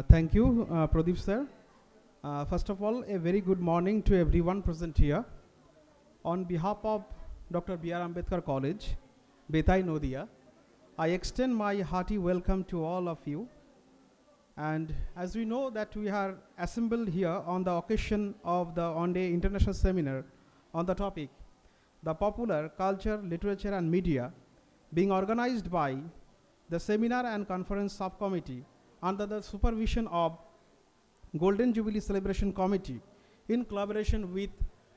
Thank you, Pradeep sir. First of all, a very good morning to everyone present here. On behalf of Dr. B.R. Ambedkar College, BETAI NADIA, I extend my hearty welcome to all of you. And as we know that we are assembled here on the occasion of the one-day international seminar on the topic, the popular culture, literature and media, being organized by the Seminar and Conference Subcommittee under the supervision of Golden Jubilee Celebration Committee in collaboration with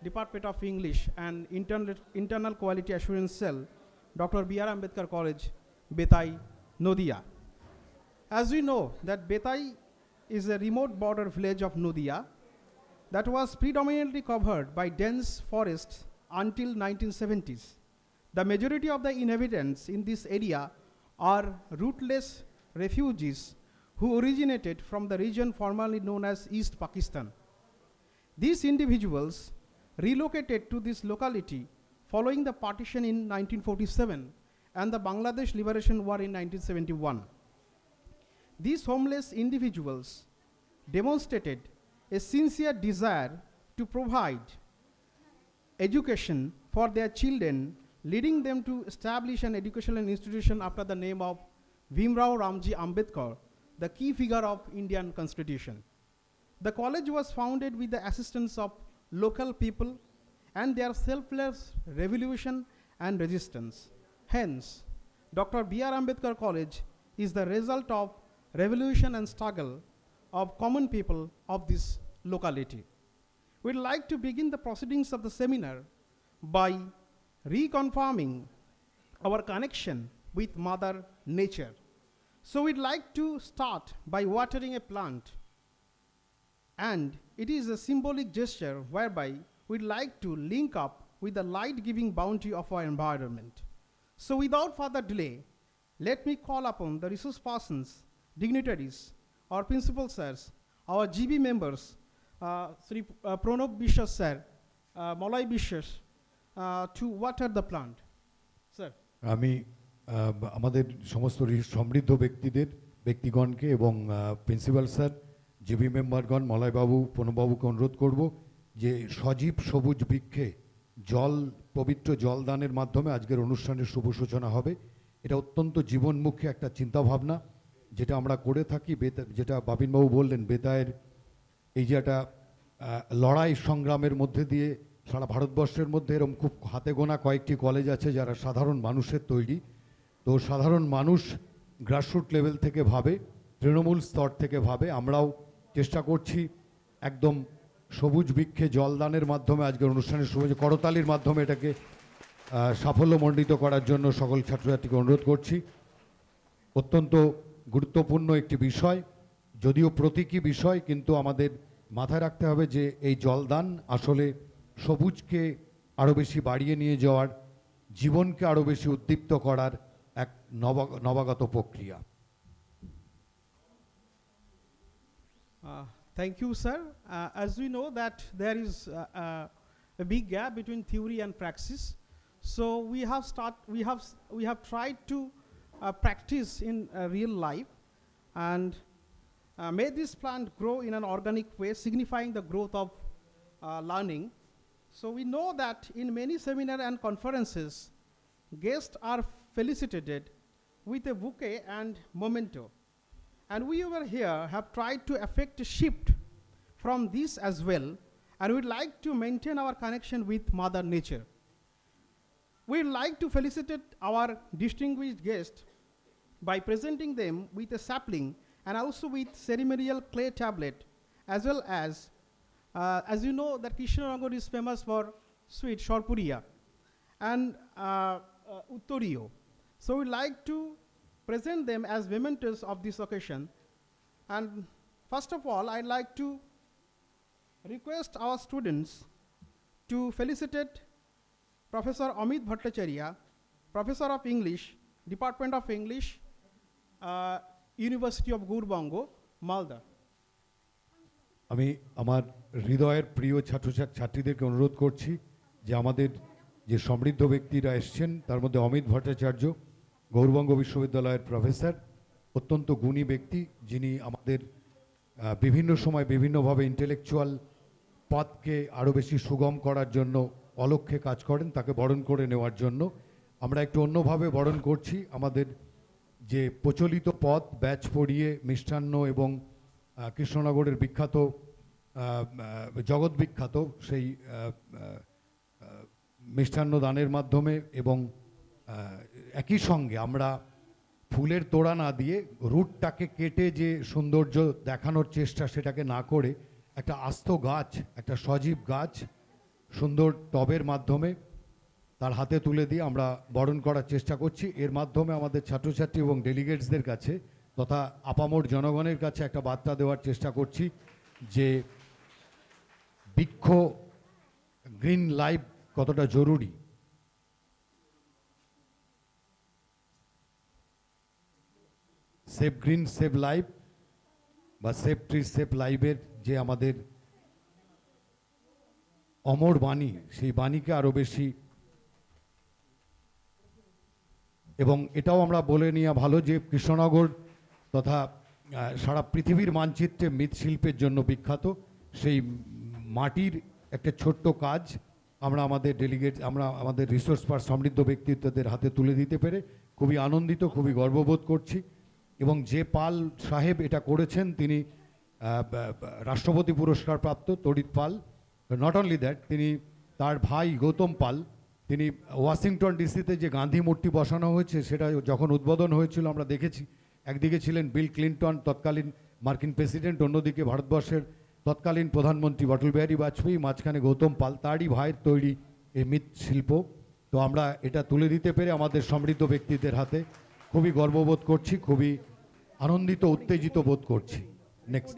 Department of English and Internal Quality Assurance Cell, Dr. B.R. Ambedkar College, BETAI, NADIA. As we know that BETAI is a remote border village of NADIA that was predominantly covered by dense forests until 1970s. The majority of the inhabitants in this area are rootless refugees who originated from the region formerly known as East Pakistan. These individuals relocated to this locality following the partition in 1947 and the Bangladesh Liberation War in 1971. These homeless individuals demonstrated a sincere desire to provide education for their children, leading them to establish an educational institution after the name of Bhimrao Ramji Ambedkar, the key figure of Indian Constitution. The college was founded with the assistance of local people and their selfless revolution and resistance. Hence, Dr. B.R. Ambedkar College is the result of revolution and struggle of common people of this locality. We'd like to begin the proceedings of the seminar by reconfirming our connection with Mother Nature. So we'd like to start by watering a plant, and it is a symbolic gesture whereby we'd like to link up with the light-giving bounty of our environment. So without further delay, let me call upon the resource persons, dignitaries, our principal sirs, our GB members, Sri Pranab Bishwas sir, Malay Bishwas, to water the plant. Sir. আমাদের সমস্ত সমৃদ্ধ ব্যক্তিগণকে এবং principal sir GB মেম্বারগণ মলয়বাবু প্রণববাবুকে অনুরোধ করব যে সজীব সবুজ বৃক্ষে পবিত্র জলদানের মাধ্যমে আজকের অনুষ্ঠানের শুভ সূচনা হবে। এটা অত্যন্ত জীবনমুখী একটা চিন্তাভাবনা যেটা আমরা করে থাকি। যেটা বাবিনবাবু বললেন, বেতায়ের এই যে একটা লড়াই সংগ্রামের মধ্যে দিয়ে সারা ভারতবর্ষের মধ্যে এরকম খুব হাতে গোনা কয়েকটি কলেজ আছে যারা সাধারণ মানুষের তৈরি। তো সাধারণ মানুষ গ্রাসরুট লেভেল থেকে ভাবে, তৃণমূল স্তর থেকে ভাবে। আমরাও চেষ্টা করছি একদম সবুজ বৃক্ষে জলদানের মাধ্যমে আজকের অনুষ্ঠানের শুভ করতালির মাধ্যমে এটাকে সাফল্যমণ্ডিত করার জন্য সকল ছাত্রছাত্রীকে অনুরোধ করছি। অত্যন্ত গুরুত্বপূর্ণ একটি বিষয়, যদিও প্রতীকী বিষয়, কিন্তু আমাদের মাথায় রাখতে হবে যে এই জলদান আসলে সবুজকে আরও বেশি বাড়িয়ে নিয়ে যাওয়ার, জীবনকে আরও বেশি উদ্দীপ্ত করার এক নবাগত প্রক্রিয়া। Thank you, sir. As we know that there is a big gap between theory and praxis, so we have tried to practice in real life and made this plant grow in an organic way, signifying the growth of learning. So we know that in many seminars and conferences, guests are felicitated with a bouquet and memento. And we over here have tried to effect a shift from this as well, and we'd like to maintain our connection with Mother Nature. We'd like to felicitate our distinguished guests by presenting them with a sapling and also with ceremonial clay tablet, as well as you know that Krishnanagar is famous for sweet Shorpuria and Uttoriyo. So we'd like to present them as mementos of this occasion. And first of all, I'd like to request our students to felicitate Professor Amit Bhattacharya, Professor of English, Department of English, University of Gurbango, Malda. আমি আমার হৃদয়ের প্রিয় ছাত্রছাত্রীদেরকে অনুরোধ করছি যে আমাদের যে সমৃদ্ধ ব্যক্তিরা এসছেন তার মধ্যে অমিত ভট্টাচার্য, গৌরবঙ্গ বিশ্ববিদ্যালয়ের প্রফেসর, অত্যন্ত গুণী ব্যক্তি, যিনি আমাদের বিভিন্ন সময় বিভিন্নভাবে ইন্টেলেকচুয়াল পথকে আরও বেশি সুগম করার জন্য অলক্ষ্যে কাজ করেন, তাকে বরণ করে নেওয়ার জন্য আমরা একটু অন্যভাবে বরণ করছি। আমাদের যে প্রচলিত পথ ব্যাচ পড়িয়ে মিষ্টান্ন এবং কৃষ্ণনগরের বিখ্যাত জগৎ বিখ্যাত সেই মিষ্টান্ন দানের মাধ্যমে এবং একই সঙ্গে আমরা ফুলের তোড়া না দিয়ে রুটটাকে কেটে যে সৌন্দর্য দেখানোর চেষ্টা সেটাকে না করে একটা আস্ত গাছ, একটা সজীব গাছ সুন্দর টবের মাধ্যমে তার হাতে তুলে দিয়ে আমরা বরণ করার চেষ্টা করছি। এর মাধ্যমে আমাদের ছাত্রছাত্রী এবং ডেলিগেটসদের কাছে তথা আপামর জনগণের কাছে একটা বার্তা দেওয়ার চেষ্টা করছি যে বৃক্ষ, গ্রিন লাইফ কতটা জরুরি। সেভ গ্রিন সেভ লাইফ বা সেভ ট্রি সেভ লাইফের যে আমাদের অমর বাণী, সেই বাণীকে আরও বেশি, এবং এটাও আমরা বলে নেওয়া ভালো যে কৃষ্ণনগর তথা সারা পৃথিবীর মানচিত্রে মৃৎশিল্পের জন্য বিখ্যাত। সেই মাটির একটা ছোট্ট কাজ আমরা আমাদের আমরা আমাদের রিসোর্স পার সমৃদ্ধ ব্যক্তিত্বদের হাতে তুলে দিতে পেরে খুবই আনন্দিত, খুবই গর্ববোধ করছি। এবং যে পাল সাহেব এটা করেছেন তিনি রাষ্ট্রপতি পুরস্কার প্রাপ্ত তড়িৎ পাল। নট অনলি দ্যাট, তিনি তার ভাই গৌতম পাল, তিনি ওয়াশিংটন ডিসিতে যে গান্ধী মূর্তি বসানো হয়েছে সেটা যখন উদ্বোধন হয়েছিল আমরা দেখেছি। একদিকে ছিলেন বিল ক্লিন্টন তৎকালীন মার্কিন প্রেসিডেন্ট, অন্যদিকে ভারতবর্ষের তৎকালীন প্রধানমন্ত্রী অটল বিহারী বাজপেয়ী, মাঝখানে গৌতম পাল, তারই ভাইয়ের তৈরি এই মৃৎশিল্প। তো আমরা এটা তুলে দিতে পেরে আমাদের সমৃদ্ধ ব্যক্তিদের হাতে খুবই গর্ববোধ করছি, খুবই আনন্দিত উত্তেজিত বোধ করছি। Next.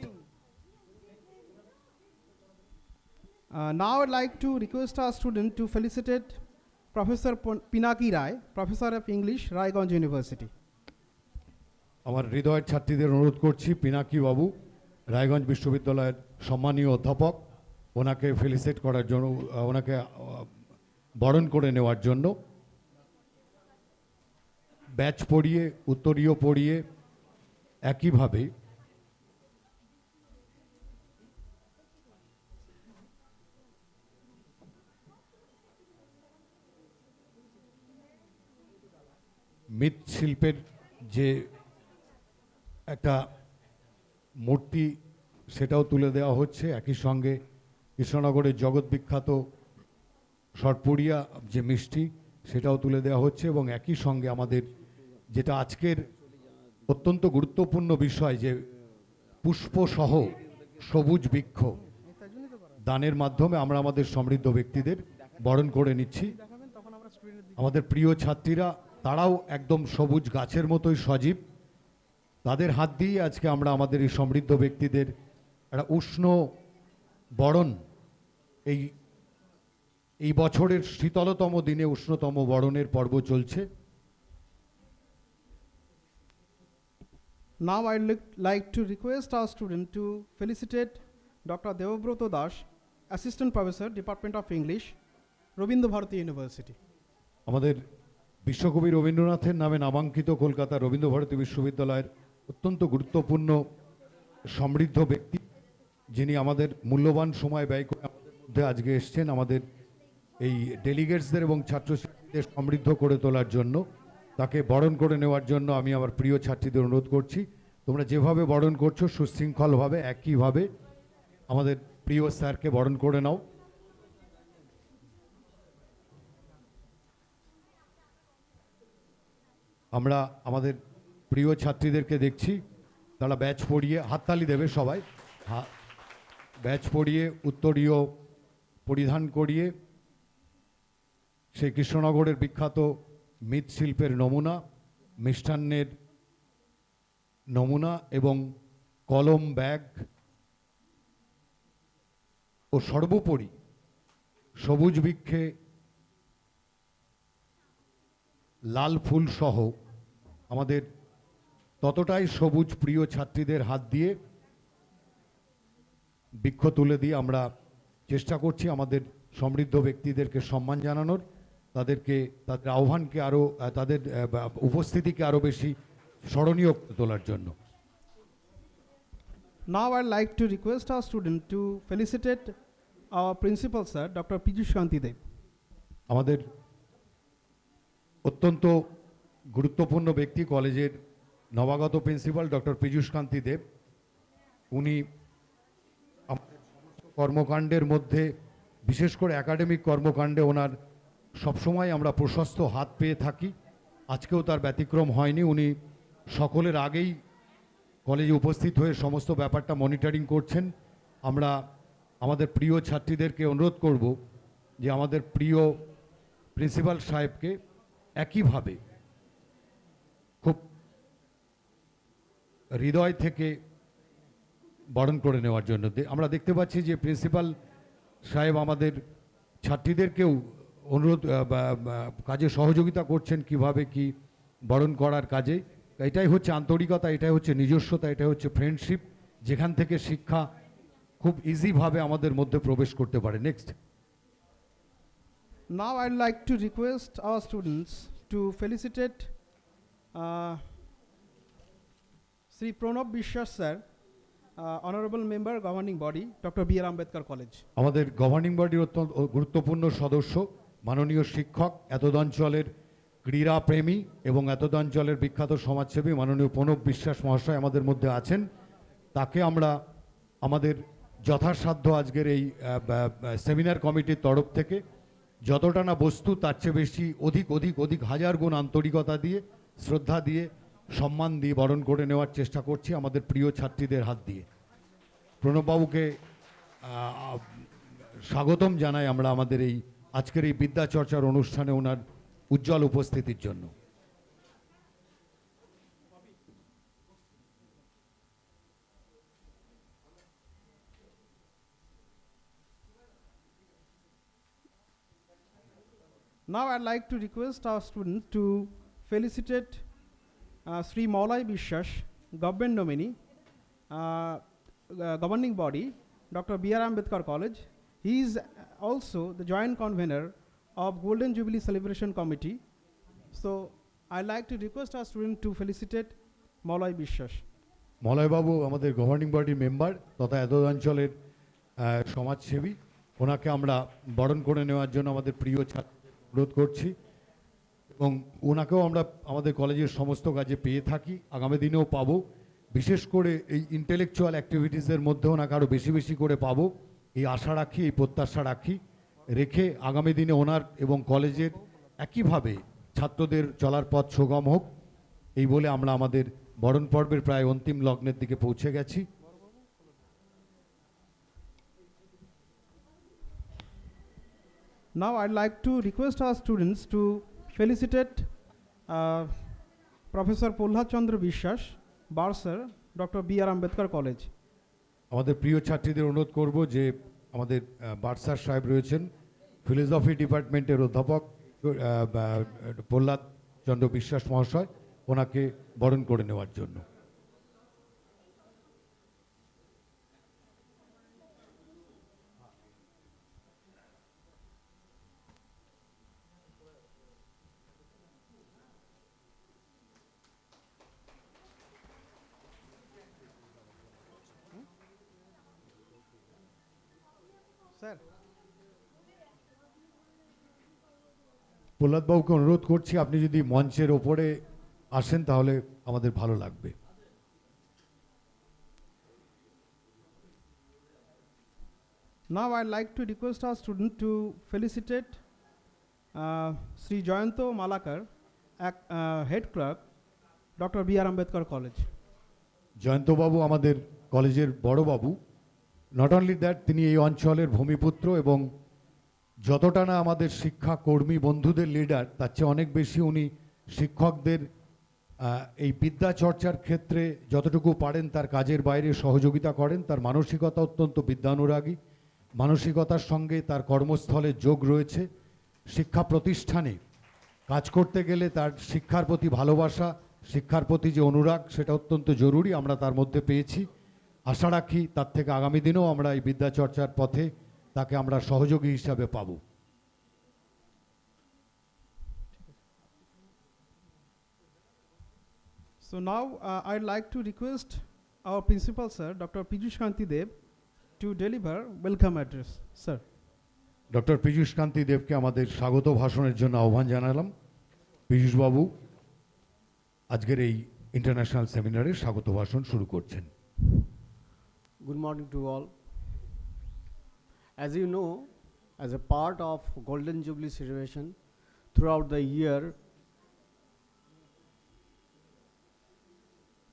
Now I'd like to request our student to felicitate Professor Pinaki Rai, Professor of English, Raiganj University. আমার হৃদয়ের ছাত্রীদের অনুরোধ করছি পিনাকি বাবু, রায়গঞ্জ বিশ্ববিদ্যালয়ের সম্মানীয় অধ্যাপক, ওনাকে ফেলিসিটেট করার জন্য, ওনাকে বরণ করে নেওয়ার জন্য। ব্যাচ পড়িয়ে, উত্তরীয় পড়িয়ে একইভাবে মৃৎশিল্পের যে একটা মূর্তি সেটাও তুলে দেওয়া হচ্ছে। একই সঙ্গে কৃষ্ণনগরের জগৎ বিখ্যাত সরপুরিয়া যে মিষ্টি সেটাও তুলে দেওয়া হচ্ছে। এবং একই সঙ্গে আমাদের যেটা আজকের অত্যন্ত গুরুত্বপূর্ণ বিষয় যে পুষ্পসহ সবুজ বৃক্ষ দানের মাধ্যমে আমরা আমাদের সমৃদ্ধ ব্যক্তিদের বরণ করে নিচ্ছি। আমাদের প্রিয় ছাত্রীরা তারাও একদম সবুজ গাছের মতোই সজীব, তাদের হাত দিয়ে আজকে আমরা আমাদের এই সমৃদ্ধ ব্যক্তিদের একটা উষ্ণ বরণ, এই বছরের শীতলতম দিনে উষ্ণতম বরণের পর্ব চলছে। Now I'd like to request our student to felicitate Dr. Devabroto Das, Assistant Professor, Department of English, Rabindra Bharati University. আমাদের বিশ্বকবি রবীন্দ্রনাথের নামে নামাঙ্কিত কলকাতা রবীন্দ্র ভারতী বিশ্ববিদ্যালয়ের অত্যন্ত গুরুত্বপূর্ণ সমৃদ্ধ ব্যক্তি, যিনি আমাদের মূল্যবান সময় ব্যয় করে আমাদের মধ্যে আজকে এসছেন আমাদের এই ডেলিগেটসদের এবং ছাত্রছাত্রীদের সমৃদ্ধ করে তোলার জন্য। তাকে বরণ করে নেওয়ার জন্য আমি আমার প্রিয় ছাত্রীদের অনুরোধ করছি, তোমরা যেভাবে বরণ করছো সুশৃঙ্খলভাবে একইভাবে আমাদের প্রিয় স্যারকে বরণ করে নাও। আমরা আমাদের প্রিয় ছাত্রীদেরকে দেখছি, তারা ব্যাচ পড়িয়ে, হাততালি দেবে সবাই, ব্যাচ পড়িয়ে উত্তরীয় পরিধান করিয়ে সেই কৃষ্ণনগরের বিখ্যাত মৃৎশিল্পের নমুনা, মিষ্টান্নের নমুনা এবং কলম, ব্যাগ ও সর্বোপরি সবুজ বৃক্ষে লাল ফুল সহ আমাদের ততটাই সবুজ প্রিয় ছাত্রীদের হাত দিয়ে বৃক্ষ তুলে দিয়ে আমরা চেষ্টা করছি আমাদের সমৃদ্ধ ব্যক্তিদেরকে সম্মান জানানোর, তাদেরকে তাদের আহ্বানকে আরও, তাদের উপস্থিতিকে আরও বেশি স্মরণীয় করে তোলার জন্য। Now I'd like to request our student to felicitate our principal sir, Dr. Piyush Kanti Dev. আমাদের অত্যন্ত গুরুত্বপূর্ণ ব্যক্তি কলেজের নবাগত প্রিন্সিপাল ডক্টর পীযূষ কান্তি দেব। উনি আমাদের সমস্ত কর্মকাণ্ডের মধ্যে বিশেষ করে একাডেমিক কর্মকাণ্ডে ওনার সবসময় আমরা প্রশস্ত হাত পেয়ে থাকি। আজকেও তার ব্যতিক্রম হয়নি। উনি সকলের আগেই কলেজে উপস্থিত হয়ে সমস্ত ব্যাপারটা মনিটরিং করছেন। আমরা আমাদের প্রিয় ছাত্রীদেরকে অনুরোধ করব যে আমাদের প্রিয় প্রিন্সিপাল সাহেবকে একইভাবে খুব হৃদয় থেকে বরণ করে নেওয়ার জন্য। আমরা দেখতে পাচ্ছি যে প্রিন্সিপাল সাহেব আমাদের ছাত্রীদেরকেও অনুরোধ কাজে সহযোগিতা করছেন কিভাবে কি বরণ করার কাজে। এটাই হচ্ছে আন্তরিকতা, এটাই হচ্ছে নিজস্বতা, এটাই হচ্ছে ফ্রেন্ডশিপ, যেখান থেকে শিক্ষা খুব ইজিভাবে আমাদের মধ্যে প্রবেশ করতে পারে। Next. Now I'd like to request our students to felicitate Sri Pranab Bishwas sir, Honorable Member Governing Body, Dr. B.R. Ambedkar College. আমাদের গভর্নিং বডির অত্যন্ত গুরুত্বপূর্ণ সদস্য মাননীয় শিক্ষক, এতদ অঞ্চলের ক্রীড়া প্রেমী এবং এতদ অঞ্চলের বিখ্যাত সমাজসেবী মাননীয় প্রণব বিশ্বাস মহাশয় আমাদের মধ্যে আছেন। তাকে আমরা আমাদের যথাসাধ্য আজকের এই সেমিনার কমিটির তরফ থেকে যতটা না বস্তু তার চেয়ে বেশি অধিক হাজার গুণ আন্তরিকতা দিয়ে, শ্রদ্ধা দিয়ে, সম্মান দিয়ে বরণ করে নেওয়ার চেষ্টা করছি আমাদের প্রিয় ছাত্রীদের হাত দিয়ে। প্রণববাবুকে স্বাগতম জানাই আমরা আমাদের এই আজকের এই বিদ্যাচর্চার অনুষ্ঠানে ওনার উজ্জ্বল উপস্থিতির জন্য। Now I'd like to request our students to felicitate Sri Maulai Bishwas, government nominee, governing body, Dr. B.R. Ambedkar College. He is also the joint convener of Golden Jubilee Celebration Committee. So I'd like to request our student to felicitate Maulai Bishwas. Malay বাবু আমাদের governing বডির member তথা এতদ অঞ্চলের সমাজসেবী। ওনাকে আমরা বরণ করে নেওয়ার জন্য আমাদের প্রিয় ছাত্রদের অনুরোধ করছি এবং ওনাকেও আমরা আমাদের কলেজের সমস্ত কাজে পেয়ে থাকি, আগামী দিনেও পাবো। বিশেষ করে এই ইন্টেলেকচুয়াল অ্যাক্টিভিটিসের মধ্যে ওনাকে আরও বেশি করে পাবো এই আশা রাখি, এই প্রত্যাশা রেখে আগামী দিনে ওনার এবং কলেজের একইভাবে ছাত্রদের চলার পথ সুগম হোক এই বলে আমরা আমাদের বরণ পর্বের প্রায় অন্তিম লগ্নের দিকে পৌঁছে গেছি। Now I'd like to request our students to felicitate Professor Prahlad Chandra Bishwas, Bursar, Dr. B.R. Ambedkar College. আমাদের প্রিয় ছাত্রীদের অনুরোধ করব যে আমাদের বার্সার সাহেব রয়েছেন ফিলোসফি ডিপার্টমেন্টের অধ্যাপক প্রহ্লাদ চন্দ্র বিশ্বাস মহাশয়, ওনাকে বরণ করে নেওয়ার জন্য। Sir. প্রহ্লাদবাবুকে অনুরোধ করছি আপনি যদি মঞ্চের ওপরে আসেন তাহলে আমাদের ভালো লাগবে। Now I'd like to request our student to felicitate Sri Jayanto Malakar, head clerk, Dr. B.R. Ambedkar College. জয়ন্তবাবু আমাদের কলেজের বড় বাবু। নট অনলি দ্যাট, তিনি এই অঞ্চলের ভূমিপুত্র এবং যতটা না আমাদের শিক্ষা কর্মী বন্ধুদের লিডার, তার চেয়ে অনেক বেশি উনি শিক্ষকদের এই বিদ্যা চর্চার ক্ষেত্রে যতটুকু পারেন তার কাজের বাইরে সহযোগিতা করেন। তার মানসিকতা অত্যন্ত বিদ্যানুরাগী, মানসিকতার সঙ্গে তার কর্মস্থলে যোগ রয়েছে। শিক্ষা প্রতিষ্ঠানে কাজ করতে গেলে তার শিক্ষার প্রতি ভালোবাসা, শিক্ষার প্রতি যে অনুরাগ, সেটা অত্যন্ত জরুরি, আমরা তার মধ্যে পেয়েছি। আশা রাখি তার থেকে আগামী দিনেও আমরা এই বিদ্যা চর্চার পথে তাকে আমরা সহযোগী হিসাবে পাব। So now I'd like to request our principal, sir, Dr. Piyush Kanti Dev, to deliver welcome address. Sir. Doctor Piyush Kanti দেবকে আমাদের স্বাগত ভাষণের জন্য আহ্বান জানালাম। পীযূষ বাবু আজকের এই ইন্টারন্যাশনাল সেমিনারে স্বাগত ভাষণ শুরু করছেন। Good morning to all. As you know, as a part of Golden Jubilee celebration throughout the year,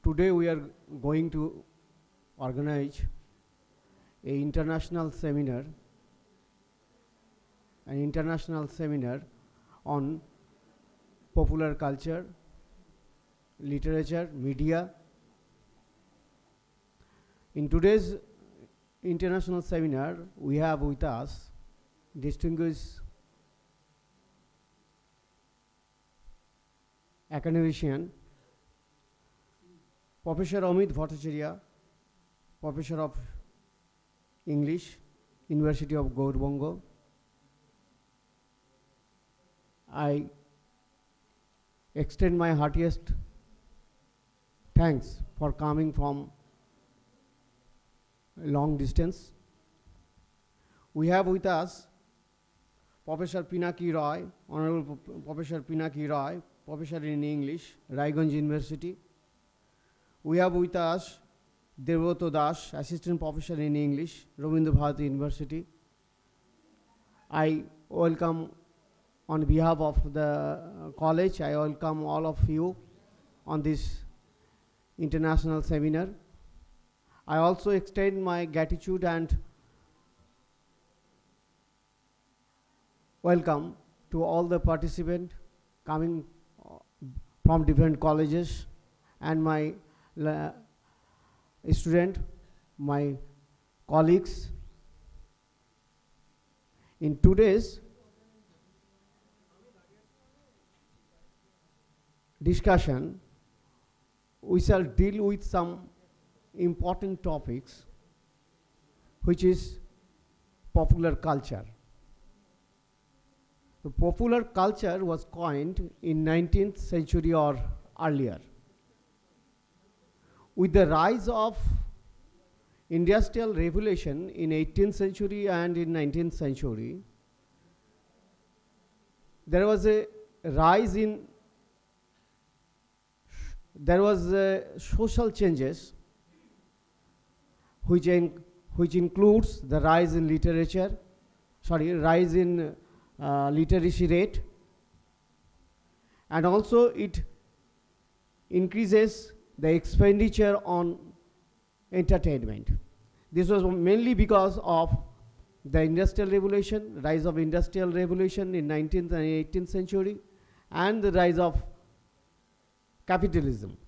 today we are going to organize an international seminar on popular culture, literature, media. In today's international seminar, we have with us distinguished academician, Professor Amit Bhattacharya, Professor of English, University of Gaurbango. I extend my heartiest thanks for coming from long distance. We have with us Professor Pinaki Roy, Honorable Professor Pinaki Roy, Professor in English, Raiganj University. We have with us Devroto Das, Assistant Professor in English, Rabindra Bharati University. I welcome, on behalf of the college, I welcome all of you on this international seminar. I also extend my gratitude and welcome to all the participants coming from different colleges and my student, my colleagues. In today's discussion, we shall deal with some important topics, which is popular culture. The popular culture was coined in 19th century or earlier. With the rise of industrial revolution in 18th century and in 19th century, there was a rise in social changes which includes the rise in literacy rate, and also it increases the expenditure on entertainment. This was mainly because of the industrial revolution, rise of industrial revolution in 19th and 18th century, and the rise of capitalism.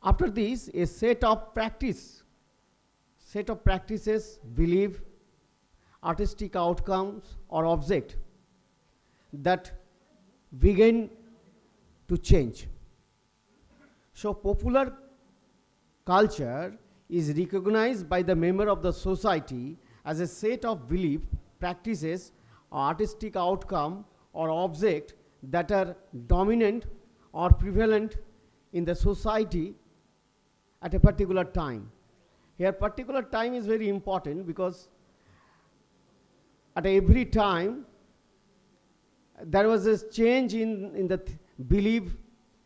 After this, a set of practices, belief, artistic outcomes or object that began to change. So popular culture is recognized by the member of the society as a set of belief, practices, or artistic outcome or object that are dominant or prevalent in the society at a particular time. Here particular time is very important because at every time there was a change in the belief,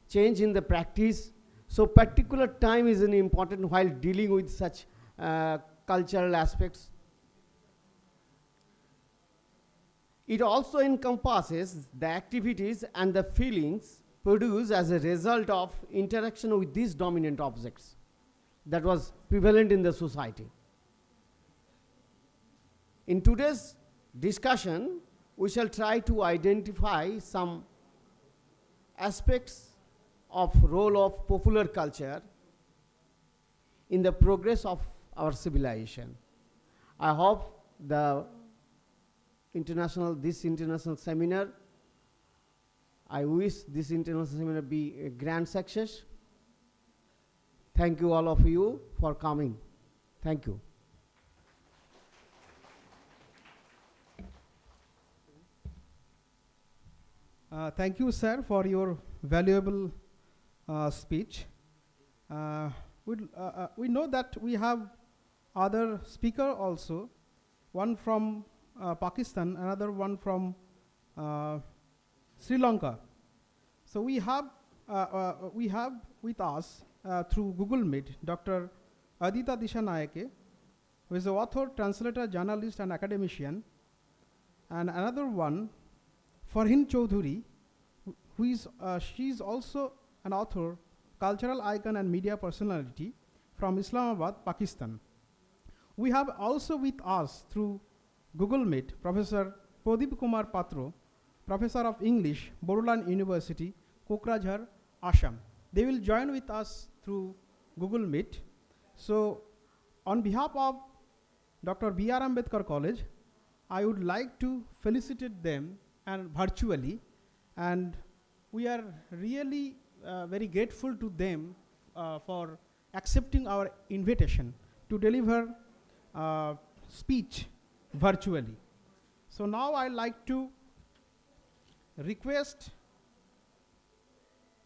change in the practice. So particular time is an important while dealing with such cultural aspects. It also encompasses the activities and the feelings produced as a result of interaction with these dominant objects that was prevalent in the society. In today's discussion, we shall try to identify some aspects of role of popular culture in the progress of our civilization. I hope this international seminar, I wish this international seminar be a grand success. Thank you all of you for coming. Thank you. Thank you, sir, for your valuable speech. Uh, we know that we have other speaker also, one from Pakistan, another one from Sri Lanka. So we have with us through Google Meet Dr. Adita Dishanayake, who is the author, translator, journalist, and academician, and another one, Farhin Chaudhuri, who is she is also an author, cultural icon, and media personality from Islamabad, Pakistan. We have also with us through Google Meet Professor Pradip Kumar Patro, Professor of English, Boruland University, Kokrajhar, Assam. They will join with us through Google Meet. So, on behalf of Dr. B.R. Ambedkar College, I would like to felicitate them and virtually, and we are really very grateful to them for accepting our invitation to deliver speech virtually. So now I like to request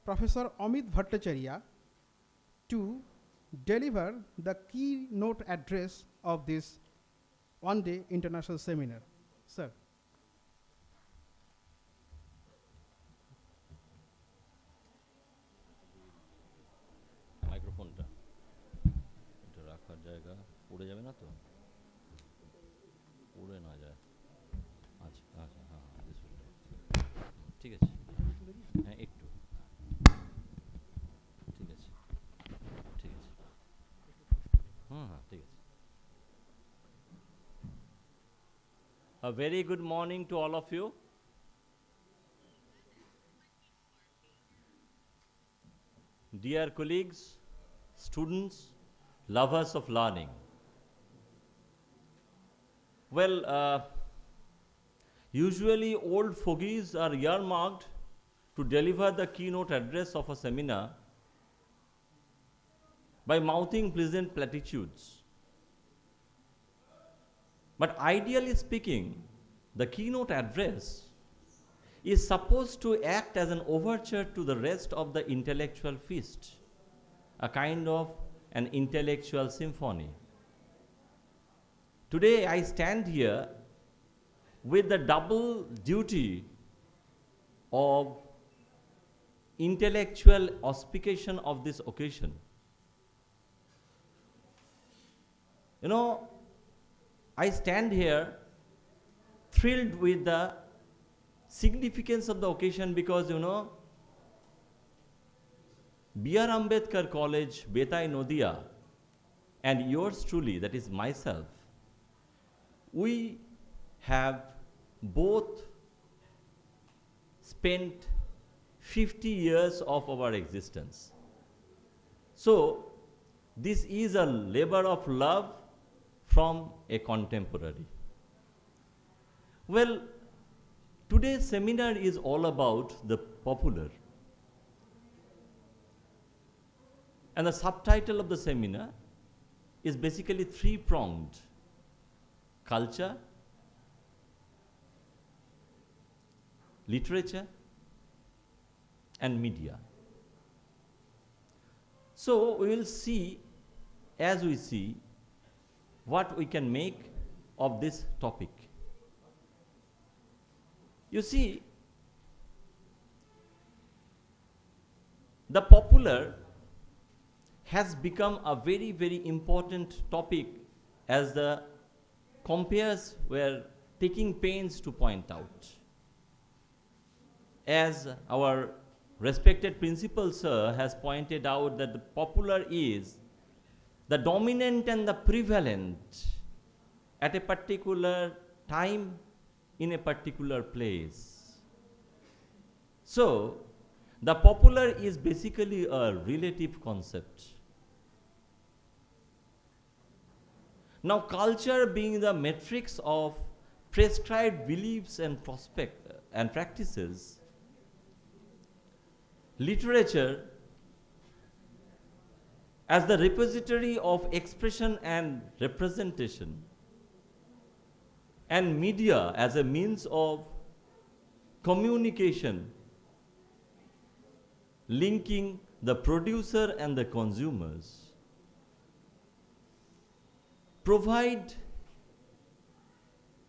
Professor Amit Bhattacharya to deliver the keynote address of this one-day international seminar. Sir. মাইক্রোফোনটা এটা রাখার জায়গা উড়ে যাবে না তো, উড়ে না যায়। আচ্ছা আচ্ছা, হ্যাঁ হ্যাঁ, ঠিক আছে, হ্যাঁ একটু ঠিক আছে, ঠিক আছে, হ্যাঁ হ্যাঁ ঠিক আছে। A very good morning to all of you. Dear colleagues, students, lovers of learning. Well, usually old fogies are earmarked to deliver the keynote address of a seminar by mouthing pleasant platitudes. But ideally speaking, the keynote address is supposed to act as an overture to the rest of the intellectual feast, a kind of an intellectual symphony. Today I stand here with the double duty of intellectual auspiciation of this occasion. You know, I stand here thrilled with the significance of the occasion because, you know, B.R. Ambedkar College, BETAI NADIA, and yours truly, that is myself, we have both spent 50 years of our existence. So, this is a labor of love from a contemporary. Well, today's seminar is all about the popular. And the subtitle of the seminar is basically three-pronged: culture, literature, and media. So we will see, as we see, what we can make of this topic. You see, the popular has become a very, very important topic, as the compeers were taking pains to point out. As our respected principal sir has pointed out, that the popular is the dominant and the prevalent at a particular time in a particular place. So, the popular is basically a relative concept. Now, culture being the matrix of prescribed beliefs and practices, literature as the repository of expression and representation, and media as a means of communication, linking the producer and the consumers provide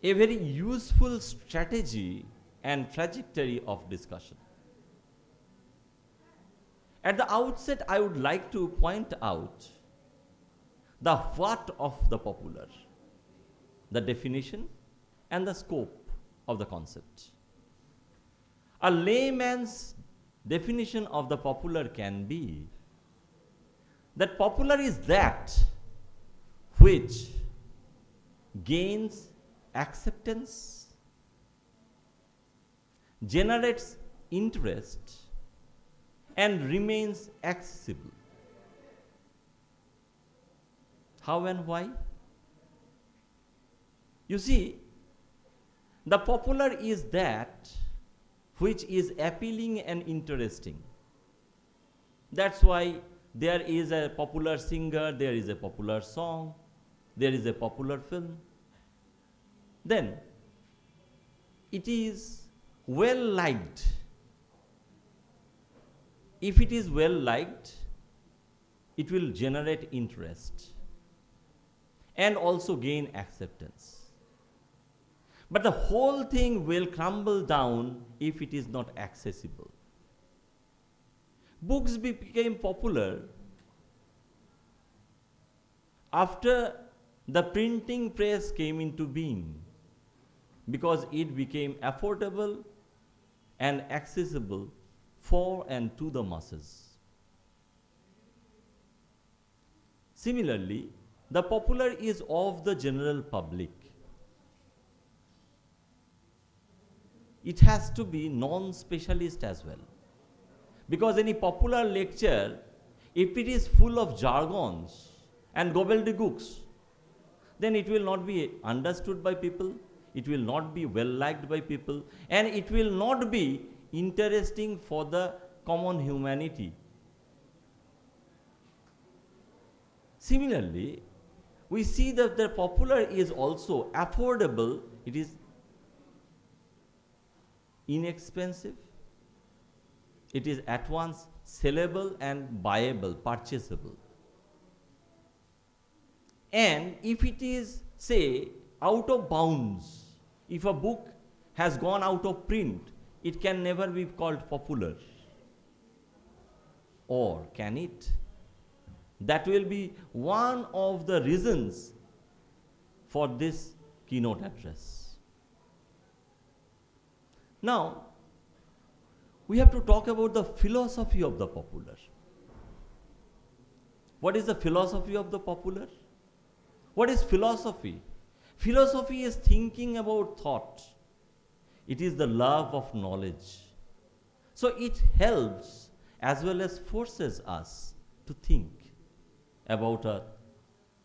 a very useful strategy and trajectory of discussion. At the outset, I would like to point out the what of the popular, the definition and the scope of the concept. A layman's definition of the popular can be that popular is that which gains acceptance, generates interest, and remains accessible. How and why? You see, the popular is that which is appealing and interesting. That's why there is a popular singer, there is a popular song, there is a popular film. Then it is well liked. If it is well liked, it will generate interest and also gain acceptance. But the whole thing will crumble down if it is not accessible. Books became popular after the printing press came into being, because it became affordable and accessible for and to the masses. Similarly, the popular is of the general public. It has to be non-specialist as well. Because any popular lecture, if it is full of jargons and gobbledygooks, then it will not be understood by people, it will not be well liked by people, and it will not be interesting for the common humanity. Similarly, we see that the popular is also affordable, it is inexpensive, it is at once sellable and buyable, purchasable. And if it is, say, out of bounds, if a book has gone out of print, it can never be called popular. Or can it? That will be one of the reasons for this keynote address. Now, we have to talk about the philosophy of the popular. What is the philosophy of the popular? What is philosophy? Philosophy is thinking about thought. It is the love of knowledge. So it helps as well as forces us to think about a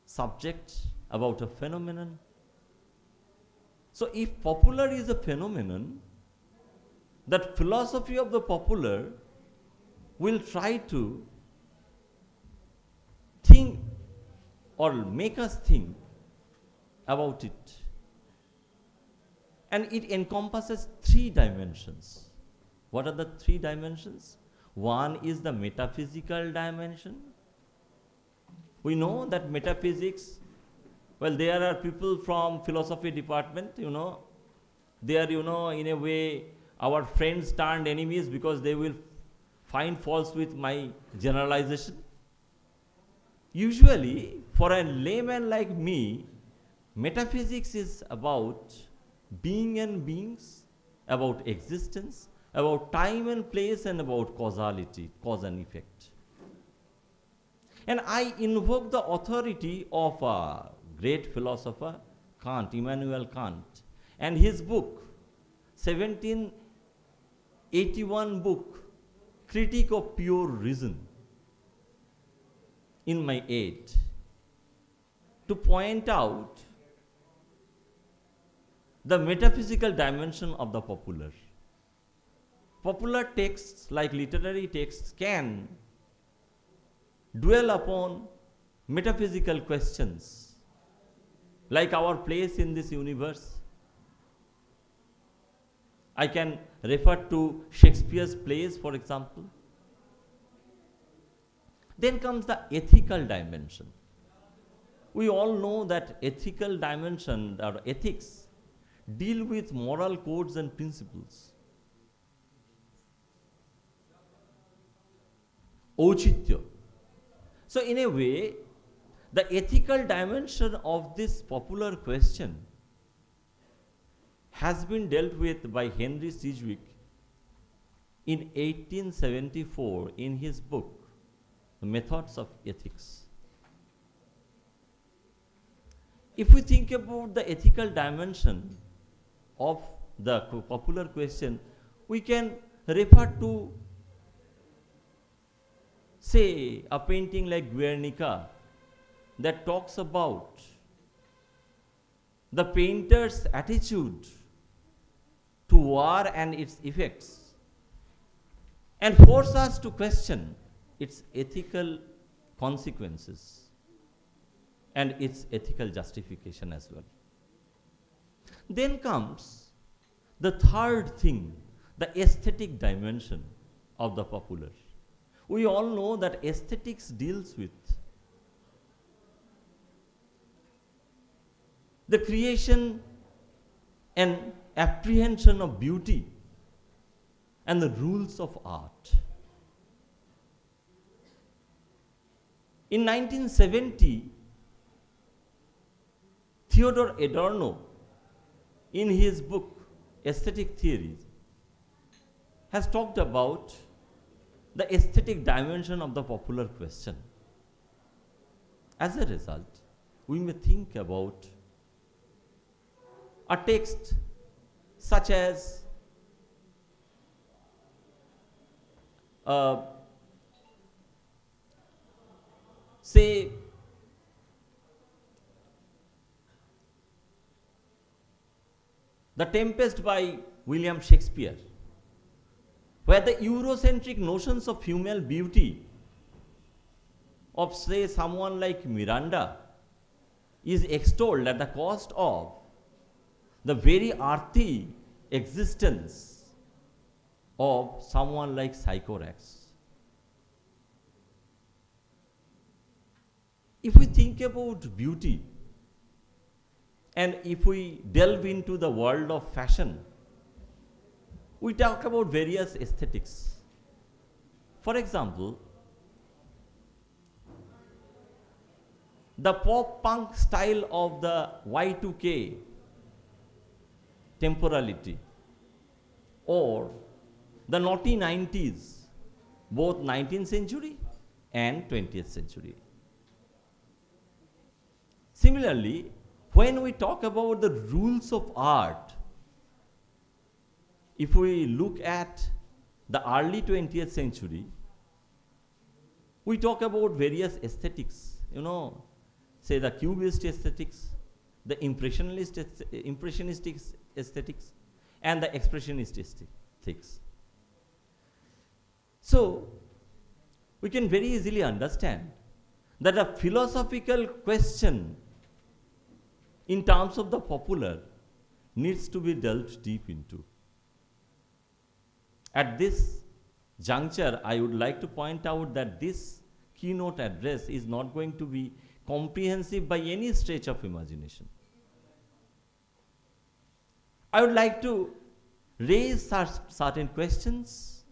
subject, about a phenomenon. So if popular is a phenomenon, that philosophy of the popular will try to think or make us think about it. And it encompasses 3 dimensions. What are the 3 dimensions? One is the metaphysical dimension. We know that metaphysics, well, there are people from philosophy department, they are, in a way, our friends turned enemies because they will find faults with my generalization. Usually, for a layman like me, metaphysics is about being and beings, about existence, about time and place, and about causality, cause and effect. And I invoke the authority of a great philosopher, Kant, Immanuel Kant, and his book, 1781 book, Critique of Pure Reason, in my aid, to point out the metaphysical dimension of the popular. Popular texts, like literary texts, can dwell upon metaphysical questions, like our place in this universe. I can refer to Shakespeare's plays, for example. Then comes the ethical dimension. We all know that ethical dimension or ethics deal with moral codes and principles. Auchitya. So in a way, the ethical dimension of this popular question has been dealt with by Henry Sidgwick in 1874 in his book, The Methods of Ethics. If we think about the ethical dimension of the popular question, we can refer to, say, a painting like Guernica that talks about the painter's attitude to war and its effects, and force us to question its ethical consequences and its ethical justification as well. Then comes the third thing, the aesthetic dimension of the popular. We all know that aesthetics deals with the creation and apprehension of beauty and the rules of art. In 1970, Theodor Adorno, in his book Aesthetic Theories, has talked about the aesthetic dimension of the popular question. As a result, we may think about a text such as say The Tempest by William Shakespeare, where the Eurocentric notions of female beauty of, say, someone like Miranda is extolled at the cost of the very earthy existence of someone like Sycorax. If we think about beauty, and if we delve into the world of fashion, we talk about various aesthetics. For example, the pop punk style of the Y2K temporality, or the naughty 90s, both 19th century and 20th century. Similarly, when we talk about the rules of art, if we look at the early 20th century, we talk about various aesthetics, say the Cubist aesthetics, the impressionistic aesthetics, and the expressionist aesthetics. So, we can very easily understand that a philosophical question in terms of the popular needs to be delved deep into. At this juncture, I would like to point out that this keynote address is not going to be comprehensive by any stretch of imagination. I would like to raise certain questions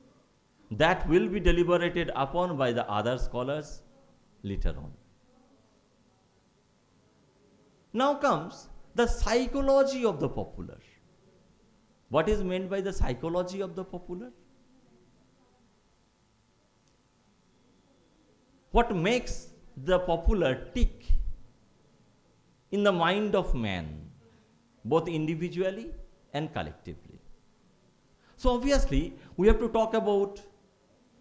that will be deliberated upon by the other scholars later on. Now comes the psychology of the popular. What is meant by the psychology of the popular? What makes the popular tick in the mind of man, both individually and collectively? So obviously, we have to talk about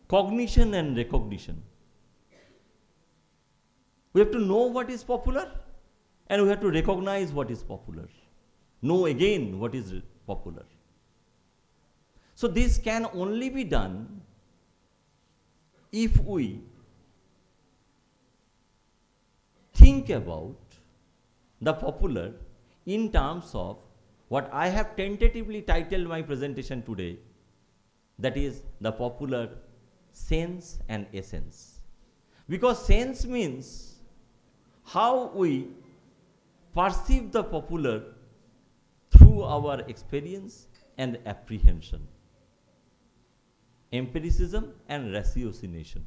cognition and recognition. We have to know what is popular, and we have to recognize what is popular. Know again what is popular. So this can only be done if we think about the popular in terms of what I have tentatively titled my presentation today, that is the popular sense and essence. Because sense means how we perceive the popular through our experience and apprehension, empiricism and ratiocination.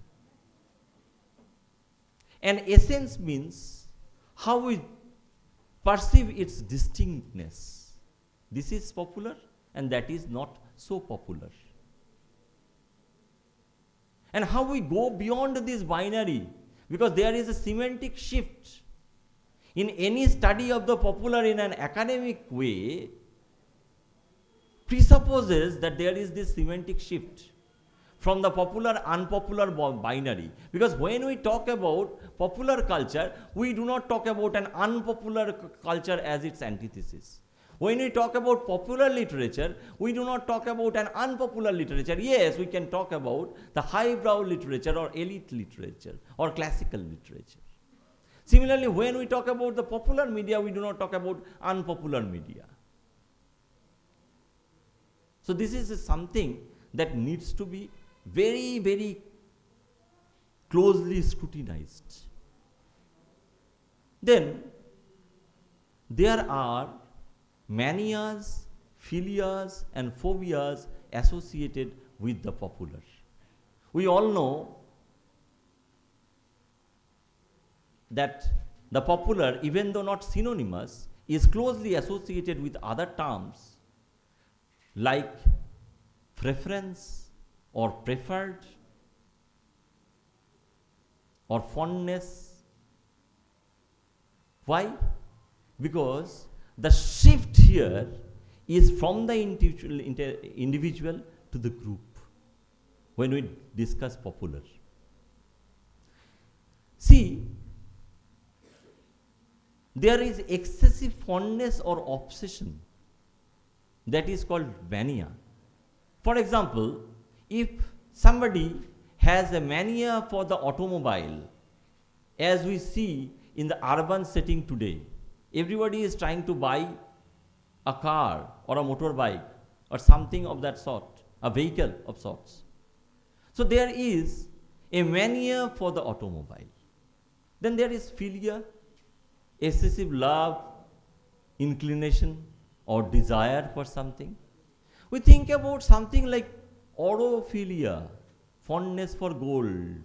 And essence means how we perceive its distinctness. This is popular and that is not so popular. And how we go beyond this binary, because there is a semantic shift. In any study of the popular in an academic way presupposes that there is this semantic shift from the popular unpopular binary. Because when we talk about popular culture, we do not talk about an unpopular culture as its antithesis. When we talk about popular literature, we do not talk about an unpopular literature. Yes, we can talk about the highbrow literature or elite literature or classical literature. Similarly, when we talk about the popular media, we do not talk about unpopular media. So this is something that needs to be very, very closely scrutinized. Then there are manias, philias and phobias associated with the popular. We all know that the popular, even though not synonymous, is closely associated with other terms like preference or preferred or fondness. Why? Because the shift here is from the individual to the group when we discuss popular. See, there is excessive fondness or obsession that is called mania. For example, if somebody has a mania for the automobile, as we see in the urban setting today, everybody is trying to buy a car or a motorbike or something of that sort, a vehicle of sorts. So there is a mania for the automobile. Then there is philia, excessive love, inclination or desire for something. We think about something like orophilia, fondness for gold.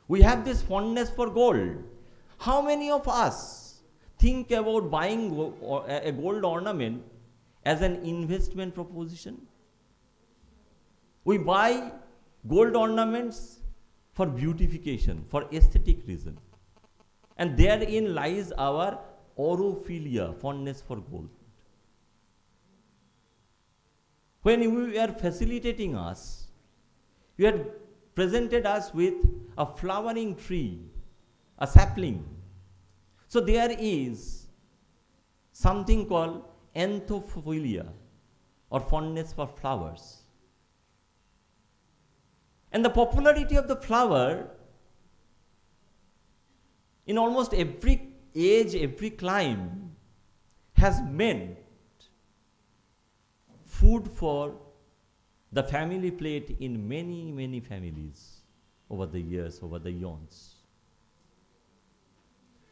We have this fondness for gold. How many of us think about buying a gold ornament as an investment proposition? We buy gold ornaments for beautification, for aesthetic reason. And therein lies our orophilia, fondness for gold. When we are facilitating us, you had presented us with a flowering tree, a sapling. So there is something called anthophilia or fondness for flowers. And the popularity of the flower in almost every age, every clime has meant food for the family plate in many, many families over the years, over the eons.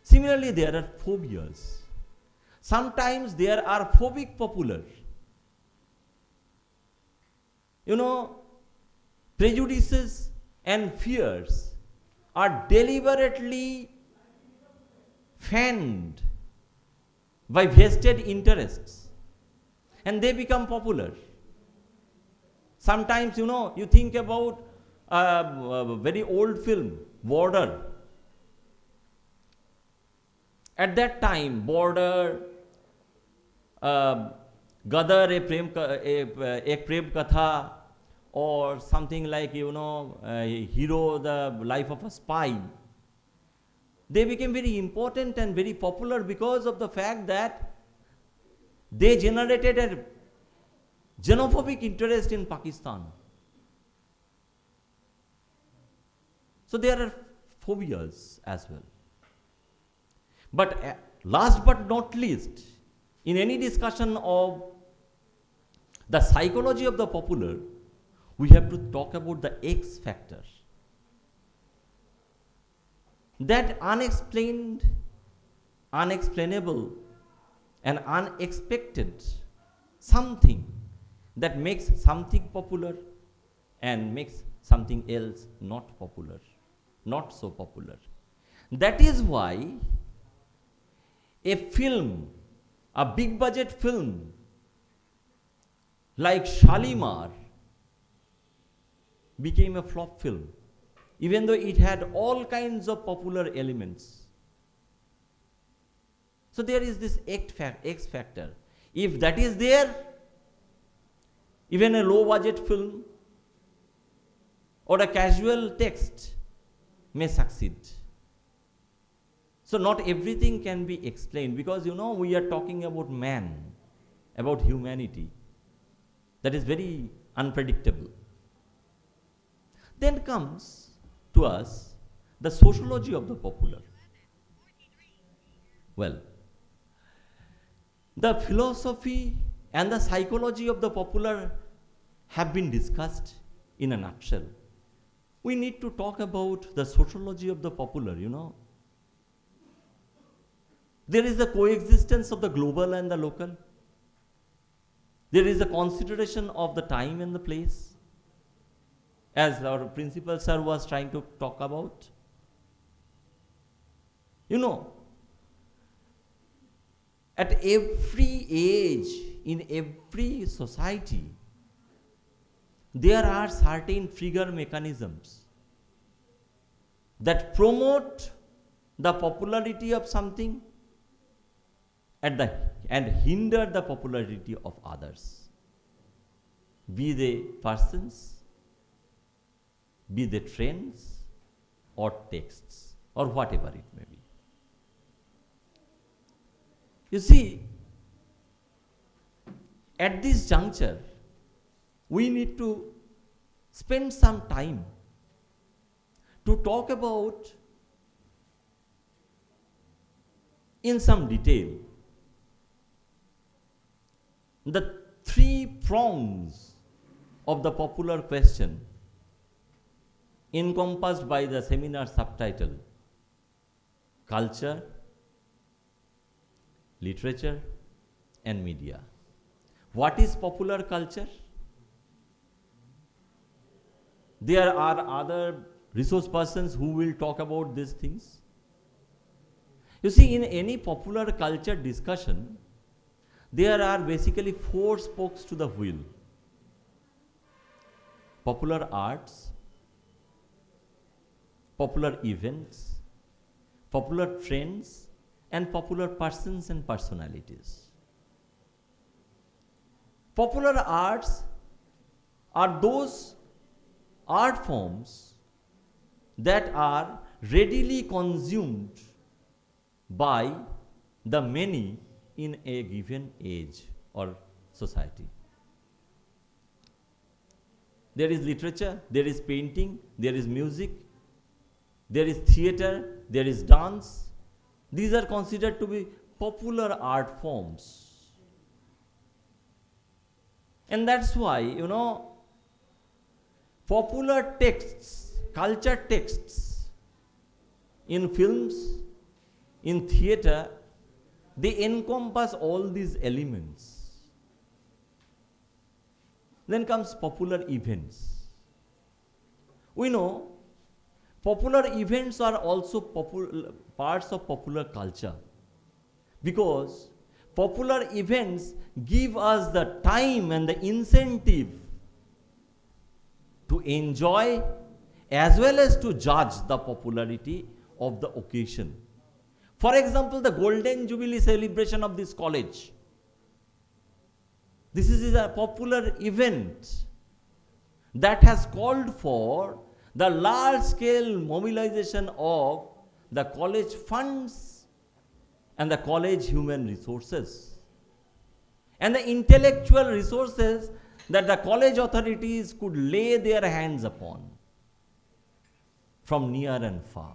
Similarly, there are phobias. Sometimes there are phobic popular. You know, prejudices and fears are deliberately fanned by vested interests and they become popular. Sometimes, you know, you think about a very old film, Border. At that time, Border, Gadar, ek prem katha, or something like, you know, Hero, the life of a spy. They became very important and very popular because of the fact that they generated a xenophobic interest in Pakistan. So there are phobias as well. But last but not least, in any discussion of the psychology of the popular, we have to talk about the X factor. that unexplained, unexplainable, and unexpected something that makes something popular and makes something else not popular, not so popular. That is why a film, a big budget film like Shalimar became a flop film, even though it had all kinds of popular elements. So there is this X factor. If that is there, even a low budget film or a casual text may succeed. So not everything can be explained, because we are talking about man, about humanity. That is very unpredictable. Then comes to us the sociology of the popular. Well, the philosophy and the psychology of the popular have been discussed in a nutshell. We need to talk about the sociology of the popular, There is the coexistence of the global and the local. There is a consideration of the time and the place, as our principal sir was trying to talk about. At every age, in every society, there are certain trigger mechanisms that promote the popularity of something and hinder the popularity of others, be they persons, be they trends or texts or whatever it may be. You see, at this juncture, we need to spend some time to talk about in some detail the three prongs of the popular question encompassed by the seminar subtitle: culture, literature, and media. What is popular culture? There are other resource persons who will talk about these things. You see, in any popular culture discussion, there are basically four spokes to the wheel: popular arts, popular events, popular trends, and popular persons and personalities. Popular arts are those art forms that are readily consumed by the many in a given age or society. There is literature, there is painting, there is music, there is theater, there is dance. These are considered to be popular art forms. And that's why, popular texts, culture texts in films, in theater, they encompass all these elements. Then comes popular events. We know popular events are also parts of popular culture, because popular events give us the time and the incentive to enjoy as well as to judge the popularity of the occasion. For example, the Golden Jubilee celebration of this college. This is a popular event that has called for the large-scale mobilization of the college funds and the college human resources and the intellectual resources that the college authorities could lay their hands upon from near and far.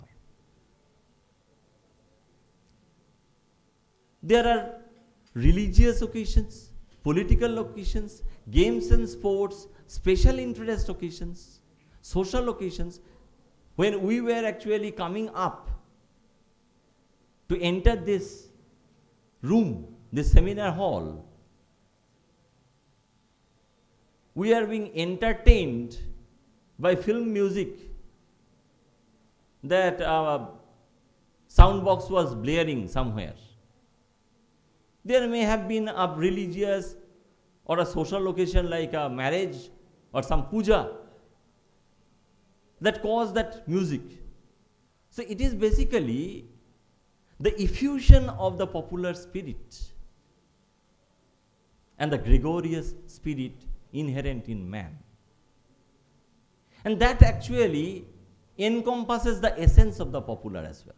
There are religious occasions, political occasions, games and sports, special interest occasions, social occasions. When we were actually coming up to enter this room, this seminar hall, we are being entertained by film music that sound box was blaring somewhere. There may have been a religious or a social occasion like a marriage or some puja that caused that music. So it is basically the effusion of the popular spirit and the gregarious spirit inherent in man. And that actually encompasses the essence of the popular as well.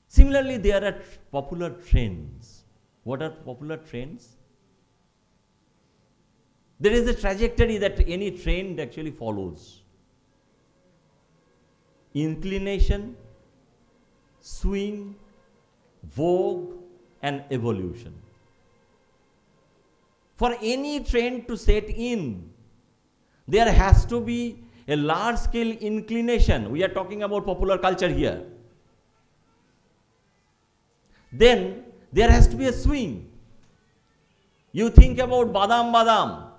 Similarly, there are popular trends. What are popular trends? There is a trajectory that any trend actually follows. Inclination, swing, vogue, and evolution. For any trend to set in, there has to be a large scale inclination. We are talking about popular culture here. Then there has to be a swing. You think about Badam Badam.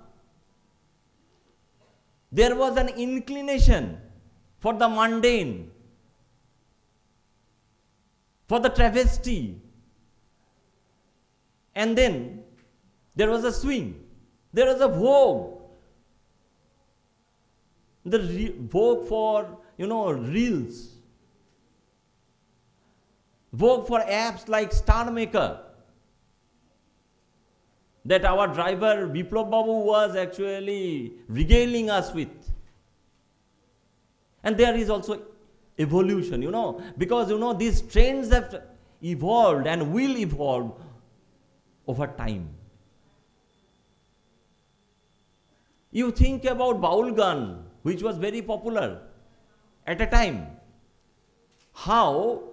There was an inclination for the mundane, for the travesty. And then there was a swing. There was a vogue. The vogue for, reels. Vogue for apps like Star Maker that our driver Biplab Babu was actually regaling us with. And there is also evolution, because these trends have evolved and will evolve over time. You think about Baul Gan, which was very popular at a time. How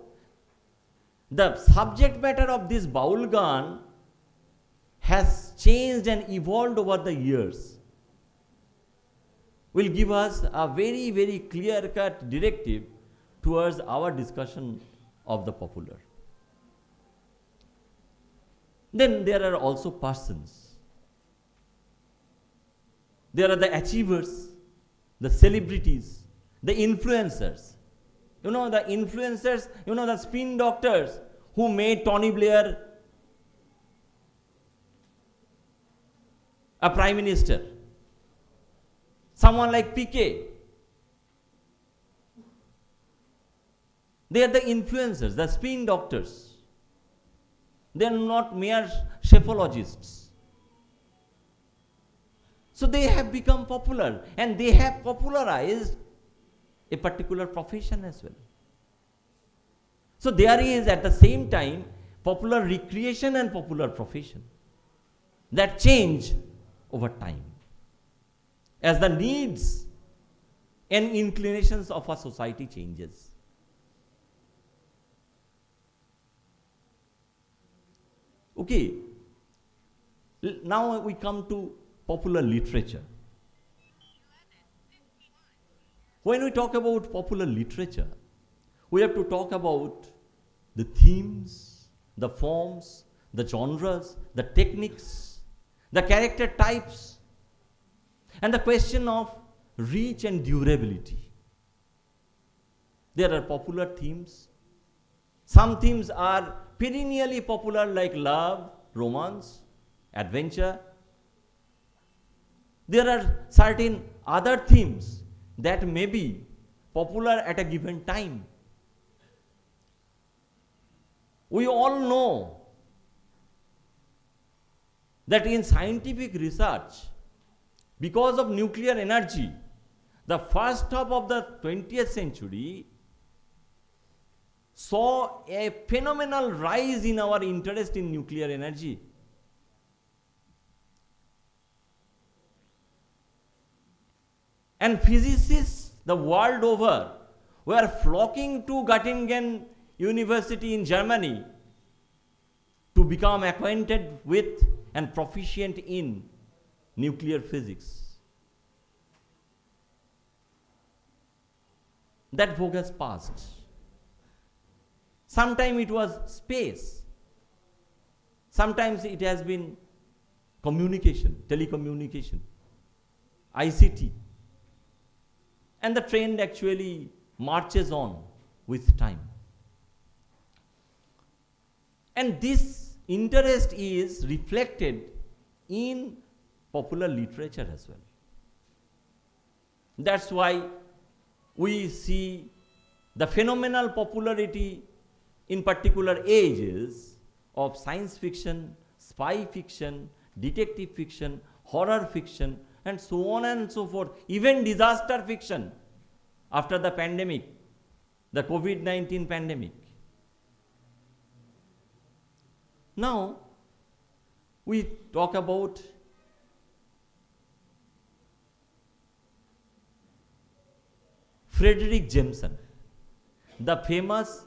the subject matter of this Baul Gan has changed and evolved over the years will give us a very, very clear-cut directive towards our discussion of the popular. Then there are also persons. There are the achievers, the celebrities, the influencers. The influencers, the spin doctors who made Tony Blair a prime minister. Someone like PK. They are the influencers, the spin doctors. They are not mere psephologists. So they have become popular and they have popularized a particular profession as well. So there is at the same time popular recreation and popular profession that change over time as the needs and inclinations of our society changes. Okay, now we come to popular literature. When we talk about popular literature, we have to talk about the themes, the forms, the genres, the techniques, the character types, and the question of reach and durability. There are popular themes. Some themes are perennially popular like love, romance, adventure. There are certain other themes that may be popular at a given time. We all know that in scientific research, because of nuclear energy, the first half of the 20th century saw a phenomenal rise in our interest in nuclear energy. And physicists the world over were flocking to Göttingen University in Germany to become acquainted with and proficient in nuclear physics. That vogue has passed. Sometimes it was space. Sometimes it has been communication, telecommunication, ICT. And the trend actually marches on with time. And this interest is reflected in popular literature as well. That's why we see the phenomenal popularity in particular ages of science fiction, spy fiction, detective fiction, horror fiction, and so on and so forth, even disaster fiction after the pandemic, the COVID-19 pandemic. Now, we talk about Frederick Jameson, the famous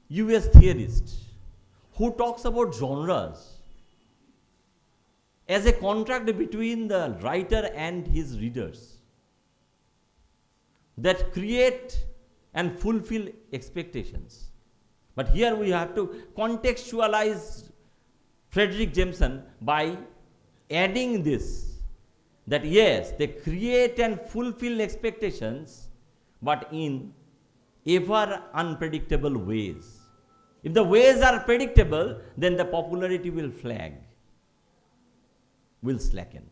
US theorist who talks about genres as a contract between the writer and his readers that create and fulfill expectations. But here we have to contextualize Frederick Jameson by adding this, that yes, they create and fulfill expectations, but in ever unpredictable ways. If the ways are predictable, then the popularity will flag, will slacken.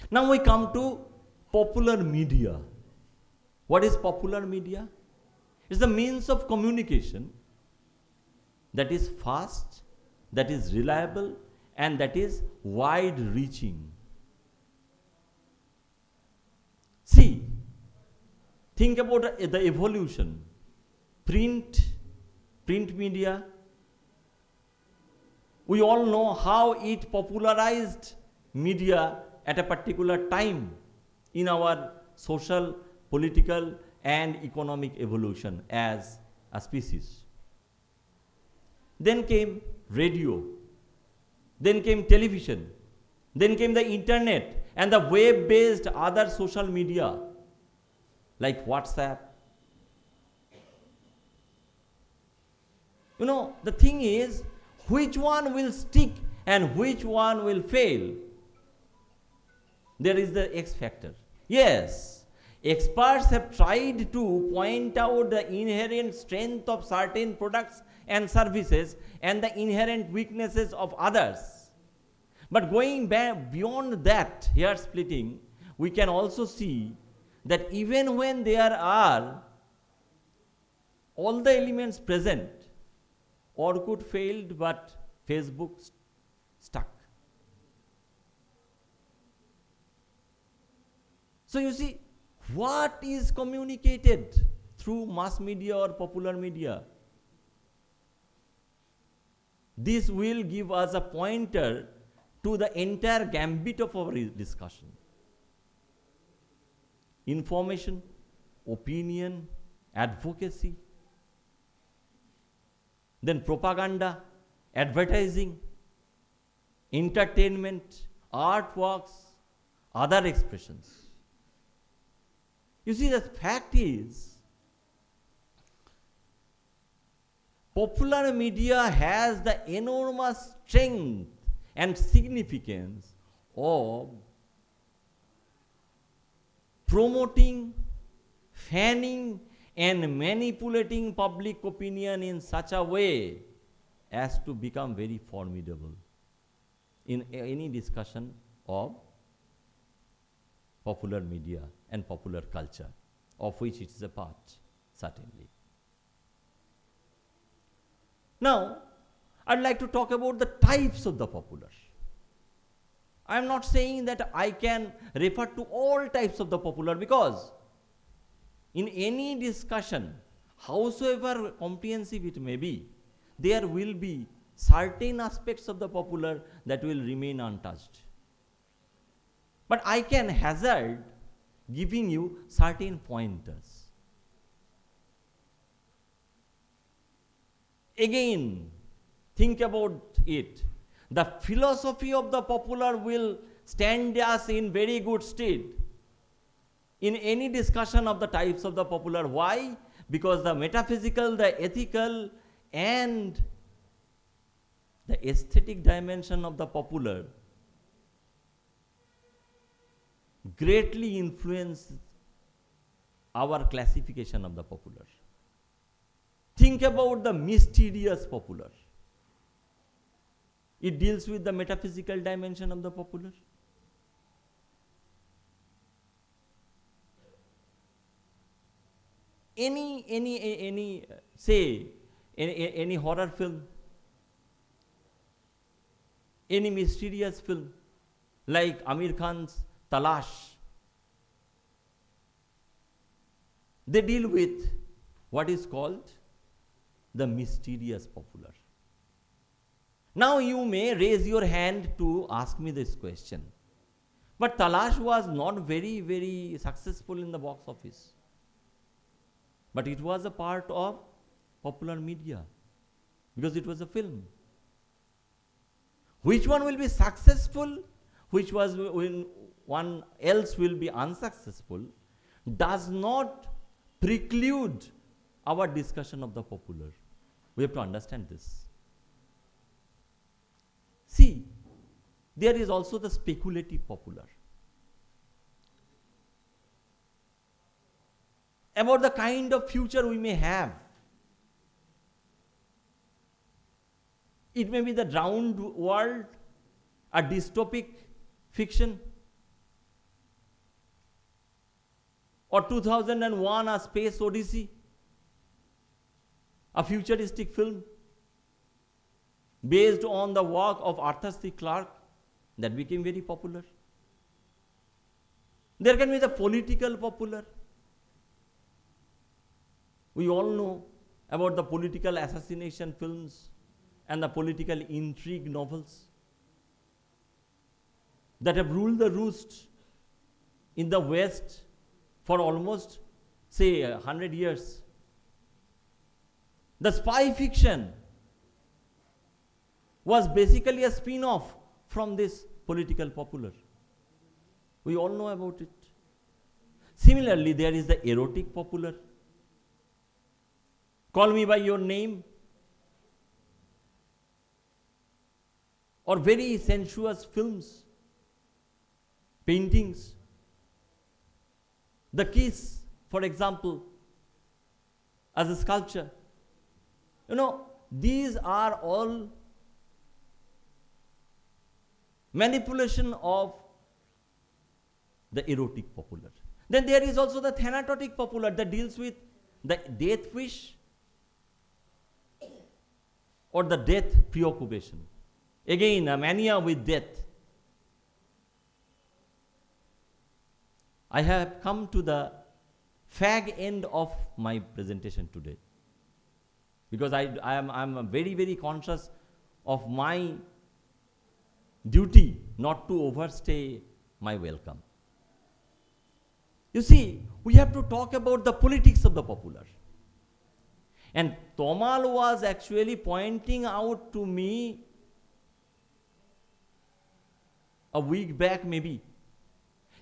Now we come to popular media. What is popular media? It's the means of communication that is fast, that is reliable, and that is wide-reaching. See, think about the evolution. Print media. We all know how it popularized media at a particular time in our social, political, and economic evolution as a species. Then came radio, then came television, then came the internet and the web-based other social media like WhatsApp. You know, the thing is, which one will stick and which one will fail? There is the X factor. Yes, experts have tried to point out the inherent strength of certain products and services and the inherent weaknesses of others. But going back beyond that hair splitting, we can also see that even when there are all the elements present, Orkut failed, but Facebook stuck. So you see, what is communicated through mass media or popular media? This will give us a pointer to the entire gambit of our discussion. Information, opinion, advocacy, then propaganda, advertising, entertainment, artworks, other expressions. You see, the fact is, popular media has the enormous strength and significance of promoting, fanning, and manipulating public opinion in such a way as to become very formidable in any discussion of popular media and popular culture, of which it is a part, certainly. Now, I'd like to talk about the types of the popular. I am not saying that I can refer to all types of the popular, because in any discussion, howsoever comprehensive it may be, there will be certain aspects of the popular that will remain untouched. But I can hazard giving you certain pointers. Again, think about it. The philosophy of the popular will stand us in very good stead. in any discussion of the types of the popular. Why? Because the metaphysical, the ethical, and the aesthetic dimension of the popular greatly influence our classification of the popular. Think about the mysterious popular. It deals with the metaphysical dimension of the popular. Any horror film, any mysterious film, like Amir Khan's Talash, they deal with what is called the mysterious popular. Now you may raise your hand to ask me this question. But Talash was not very, very successful in the box office. But it was a part of popular media because it was a film. Which one will be successful, which was when one else will be unsuccessful, does not preclude our discussion of the popular. We have to understand this. See, there is also the speculative popular. About the kind of future we may have. It may be the drowned world, a dystopic fiction, or 2001 A Space Odyssey, a futuristic film based on the work of Arthur C. Clarke that became very popular. There can be the political popular. We all know about the political assassination films and the political intrigue novels that have ruled the roost in the West for almost, say, 100 years. The spy fiction was basically a spin-off from this political popular. We all know about it. Similarly, there is the erotic popular. Call Me By Your Name, or very sensuous films, paintings. The Kiss, for example, as a sculpture. You know, these are all manipulation of the erotic popular. Then there is also the thanatotic popular that deals with the death wish or the death preoccupation. Again, a mania with death. I have come to the fag end of my presentation today because I am very, very conscious of my duty not to overstay my welcome. You see, we have to talk about the politics of the popular. And Tomal was actually pointing out to me a week back maybe.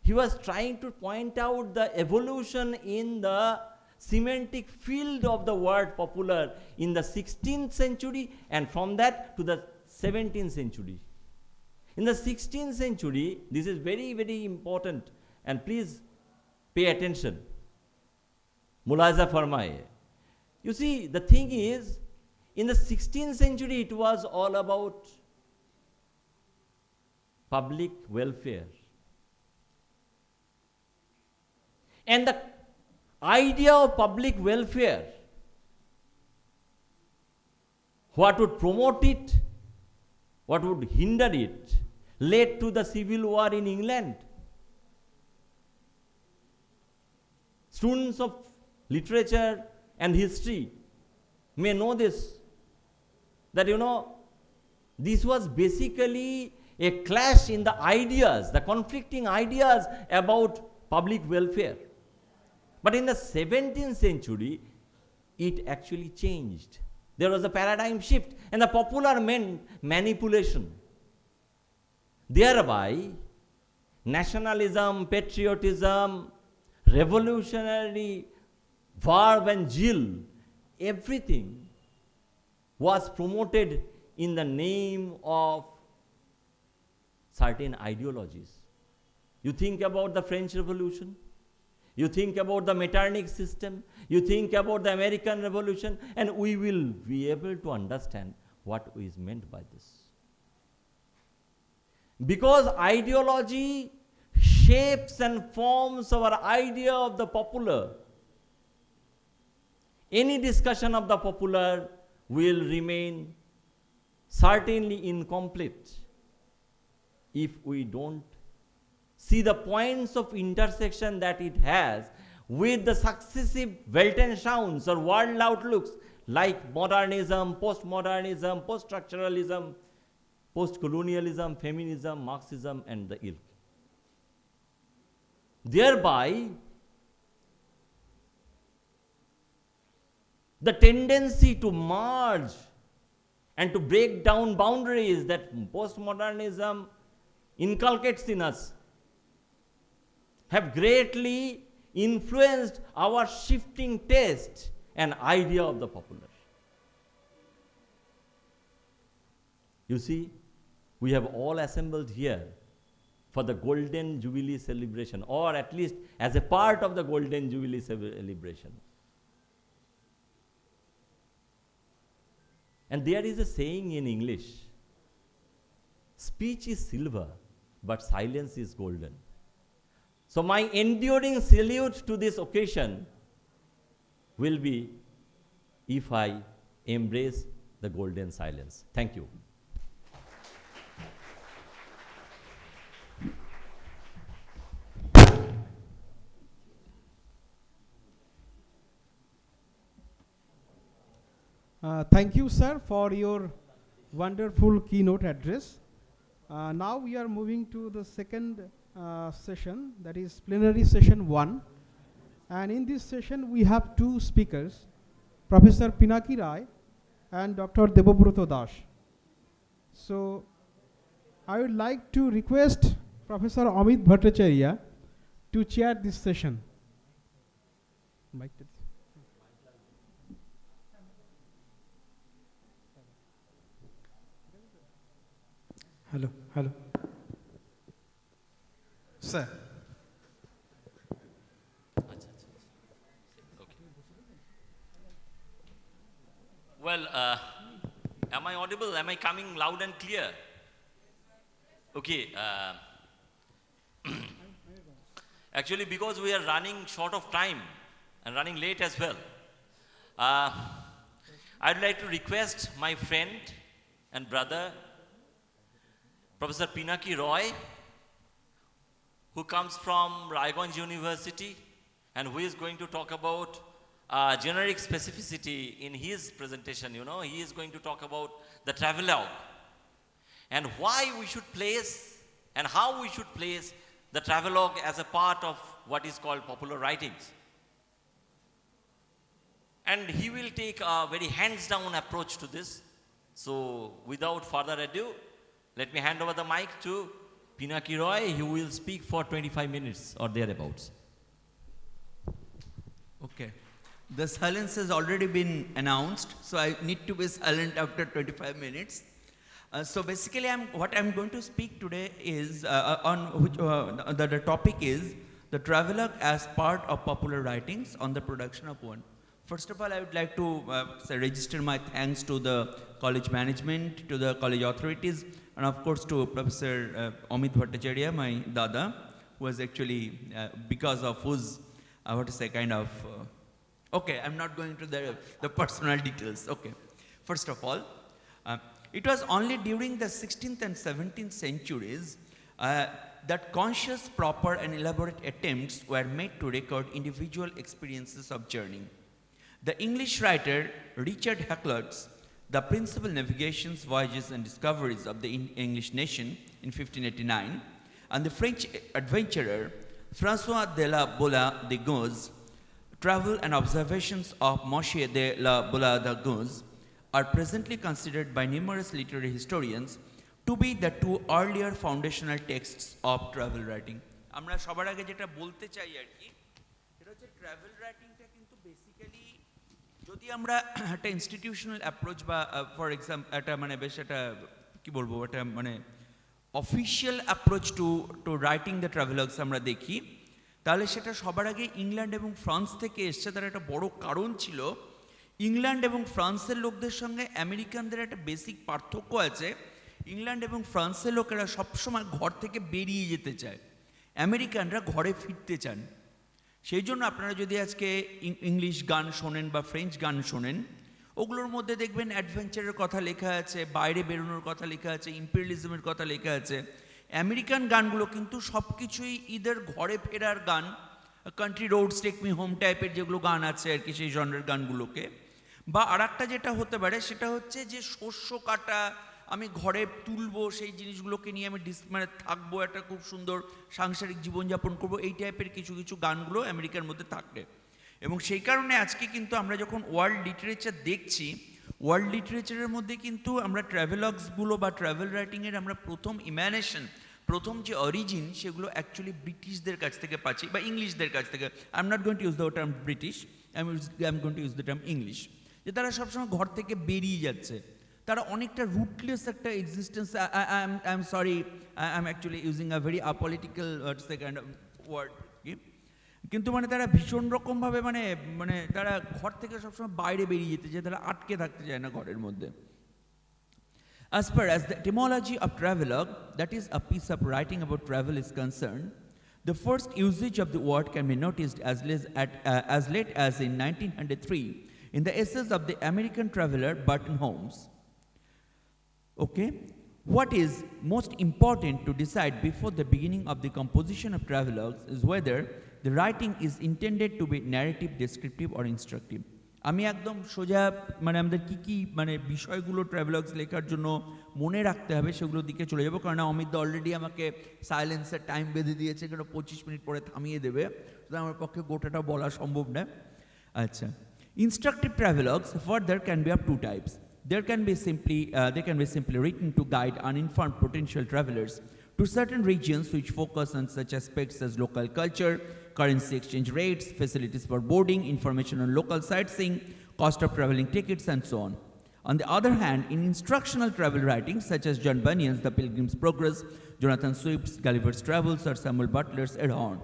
He was trying to point out the evolution in the semantic field of the word popular in the 16th century and from that to the 17th century. In the 16th century, this is very, very important and please pay attention. Mulaza farmaye. You see, the thing is, in the 16th century, it was all about public welfare. And the idea of public welfare, what would promote it, what would hinder it, led to the Civil War in England. Students of literature and history may know this, that you know, this was basically a clash in the ideas, the conflicting ideas about public welfare. But in the 17th century, it actually changed. There was a paradigm shift, and the popular meant manipulation. Thereby, nationalism, patriotism, revolutionary verb and zeal, everything was promoted in the name of certain ideologies. You think about the French Revolution, you think about the Metternich system, you think about the American Revolution, and we will be able to understand what is meant by this. Because ideology shapes and forms our idea of the popular. Any discussion of the popular will remain certainly incomplete if we don't see the points of intersection that it has with the successive Weltanschauungs or world outlooks like modernism, postmodernism, post-structuralism, post-colonialism, feminism, Marxism, and the ilk. Thereby, the tendency to merge and to break down boundaries that postmodernism inculcates in us have greatly influenced our shifting taste and idea of the popular. You see, we have all assembled here for the Golden Jubilee celebration, or at least as a part of the Golden Jubilee celebration. And there is a saying in English, speech is silver, but silence is golden. So my enduring salute to this occasion will be if I embrace the golden silence. Thank you. Thank you, sir, for your wonderful keynote address. Now we are moving to the second session, that is plenary session 1. And in this session, we have two speakers, Professor Pinaki Rai and Dr. Debobruto Das. So I would like to request Professor Amit Bhattacharya to chair this session. Hello, hello. Sir. Well, am I audible? Am I coming loud and clear? Okay. Actually, because we are running short of time and running late as well, I'd like to request my friend and brother, Professor Pinaki Roy, who comes from Raiganj University and who is going to talk about generic specificity in his presentation. You know, he is going to talk about the travelogue and why we should place and how we should place the travelogue as a part of what is called popular writings. And he will take a very hands-down approach to this. So without further ado, let me hand over the mic to Pinaki Roy, who will speak for 25 minutes or thereabouts. Okay. The silence has already been announced, so I need to be silent after 25 minutes. So basically, what I'm going to speak today is the topic is the travelogue as part of popular writings on the production of one. First of all, I would like to register my thanks to the college management, to the college authorities, and of course to Professor Amit Bhattacharya, my dada, who was actually, because of whose, okay, I'm not going to the personal details. Okay. First of all, it was only during the 16th and 17th centuries that conscious, proper, and elaborate attempts were made to record individual experiences of journey. The English writer Richard Hakluyt's The Principal Navigations, Voyages, and Discoveries of the English Nation in 1589, and the French adventurer François de la Bola de Gauze, Travel and Observations of Monsieur de la Bola de Gauze, are presently considered by numerous literary historians to be the two earlier foundational texts of travel writing. আমরা সবার আগে যেটা বলতে চাই আর কি, হচ্ছে travel রাইটিংটা কিন্তু basically যদি আমরা একটা ইনস্টিটিউশনাল অ্যাপ্রোচ বা ফর এক্সাম্পল একটা মানে বেশ একটা কি বলবো একটা মানে official approach to writing the travelogues আমরা দেখি, তাহলে সেটা সবার আগে ইংল্যান্ড এবং ফ্রান্স থেকে এসছে। তার একটা বড় কারণ ছিল ইংল্যান্ড এবং ফ্রান্সের লোকদের সঙ্গে আমেরিকানদের একটা বেসিক পার্থক্য আছে। ইংল্যান্ড এবং ফ্রান্সের লোকেরা সবসময় ঘর থেকে বেরিয়ে যেতে চায়, আমেরিকানরা ঘরে ফিরতে চান। সেই জন্য আপনারা যদি আজকে ইংলিশ গান শোনেন বা ফ্রেঞ্চ গান শোনেন, ওগুলোর মধ্যে দেখবেন অ্যাডভেঞ্চারের কথা লেখা আছে, বাইরে বেরোনোর কথা লেখা আছে, ইম্পেরিয়ালিজমের কথা লেখা আছে। আমেরিকান গানগুলো কিন্তু সব কিছুই ঈদের ঘরে ফেরার গান, country roads take me home টাইপের যেগুলো গান আছে আর কি, সেই জনের গানগুলোকে। বা আর একটা যেটা হতে পারে সেটা হচ্ছে যে শস্য কাটা, আমি ঘরে তুলবো, সেই জিনিসগুলোকে নিয়ে আমি মানে থাকবো, একটা খুব সুন্দর সাংসারিক জীবনযাপন করবো, এই টাইপের কিছু কিছু গানগুলো আমেরিকার মধ্যে থাকে। এবং সেই কারণে আজকে কিন্তু আমরা যখন ওয়ার্ল্ড লিটারেচার দেখছি, ওয়ার্ল্ড লিটারেচারের মধ্যে কিন্তু আমরা ট্রাভেলগসগুলো বা ট্রাভেল রাইটিংয়ের আমরা প্রথম ইম্যানেশন, প্রথম যে অরিজিন, সেগুলো অ্যাকচুয়ালি ব্রিটিশদের কাছ থেকে পাচ্ছি বা ইংলিশদের কাছ থেকে। I am not going to use the term British, I am going to use the term English. যে তারা সবসময় ঘর থেকে বেরিয়ে যাচ্ছে, তারা অনেকটা রুটলেস একটা existence. I am sorry, I am actually using a very apolitical kind of word, কিন্তু মানে তারা ভীষণ রকমভাবে মানে মানে তারা ঘর থেকে সবসময় বাইরে বেরিয়ে যেতে চায়, তারা আটকে থাকতে চায় না ঘরের মধ্যে। As far as the etymology of travelogue, that is a piece of writing about travel, is concerned, the first usage of the word can be noticed as late as in 1903 in the essays of the American traveler Burton Holmes. Okay, what is most important to decide before the beginning of the composition of travelogues is whether the writing is intended to be narrative, descriptive or instructive. আমি একদম সোজা মানে আমাদের কি মানে বিষয়গুলো ট্রাভেলগস লেখার জন্য মনে রাখতে হবে সেগুলোর দিকে চলে যাবো, কারণ অমিত অলরেডি আমাকে সাইলেন্সের টাইম বেঁধে দিয়েছে, কারণ 25 মিনিট পরে থামিয়ে দেবে, সুতরাং আমার পক্ষে গোটাটা বলা সম্ভব না। আচ্ছা, instructive travelogues further can be of two types. They can be simply written to guide uninformed potential travelers to certain regions which focus on such aspects as local culture, currency exchange rates, facilities for boarding, information on local sightseeing, cost of traveling tickets, and so on. On the other hand, in instructional travel writings such as John Bunyan's The Pilgrim's Progress, Jonathan Swift's Gulliver's Travels, or Samuel Butler's Erewhon,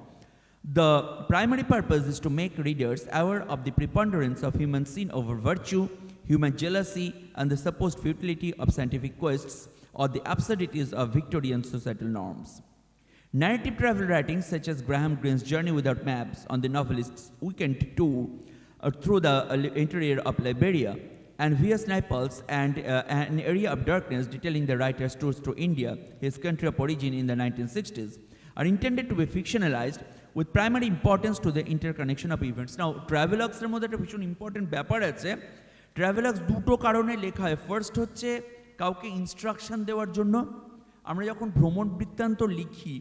the primary purpose is to make readers aware of the preponderance of human sin over virtue, human jealousy, and the supposed futility of scientific quests or the absurdities of Victorian societal norms. Narrative travel writings such as Graham Greene's Journey Without Maps on the novelist's weekend tour through the interior of Liberia, and V.S. Naipaul's and An Area of Darkness detailing the writer's tours to India, his country of origin, in the 1960s, are intended to be fictionalized with primary importance to the interconnection of events. Now, travelogues er moddhe ekta bhishon important ব্যাপার আছে। ট্রাভেলগস দুটো কারণে লেখা হয়। First হচ্ছে কাউকে instruction দেওয়ার জন্য। আমরা যখন ভ্রমণ বৃত্তান্ত লিখি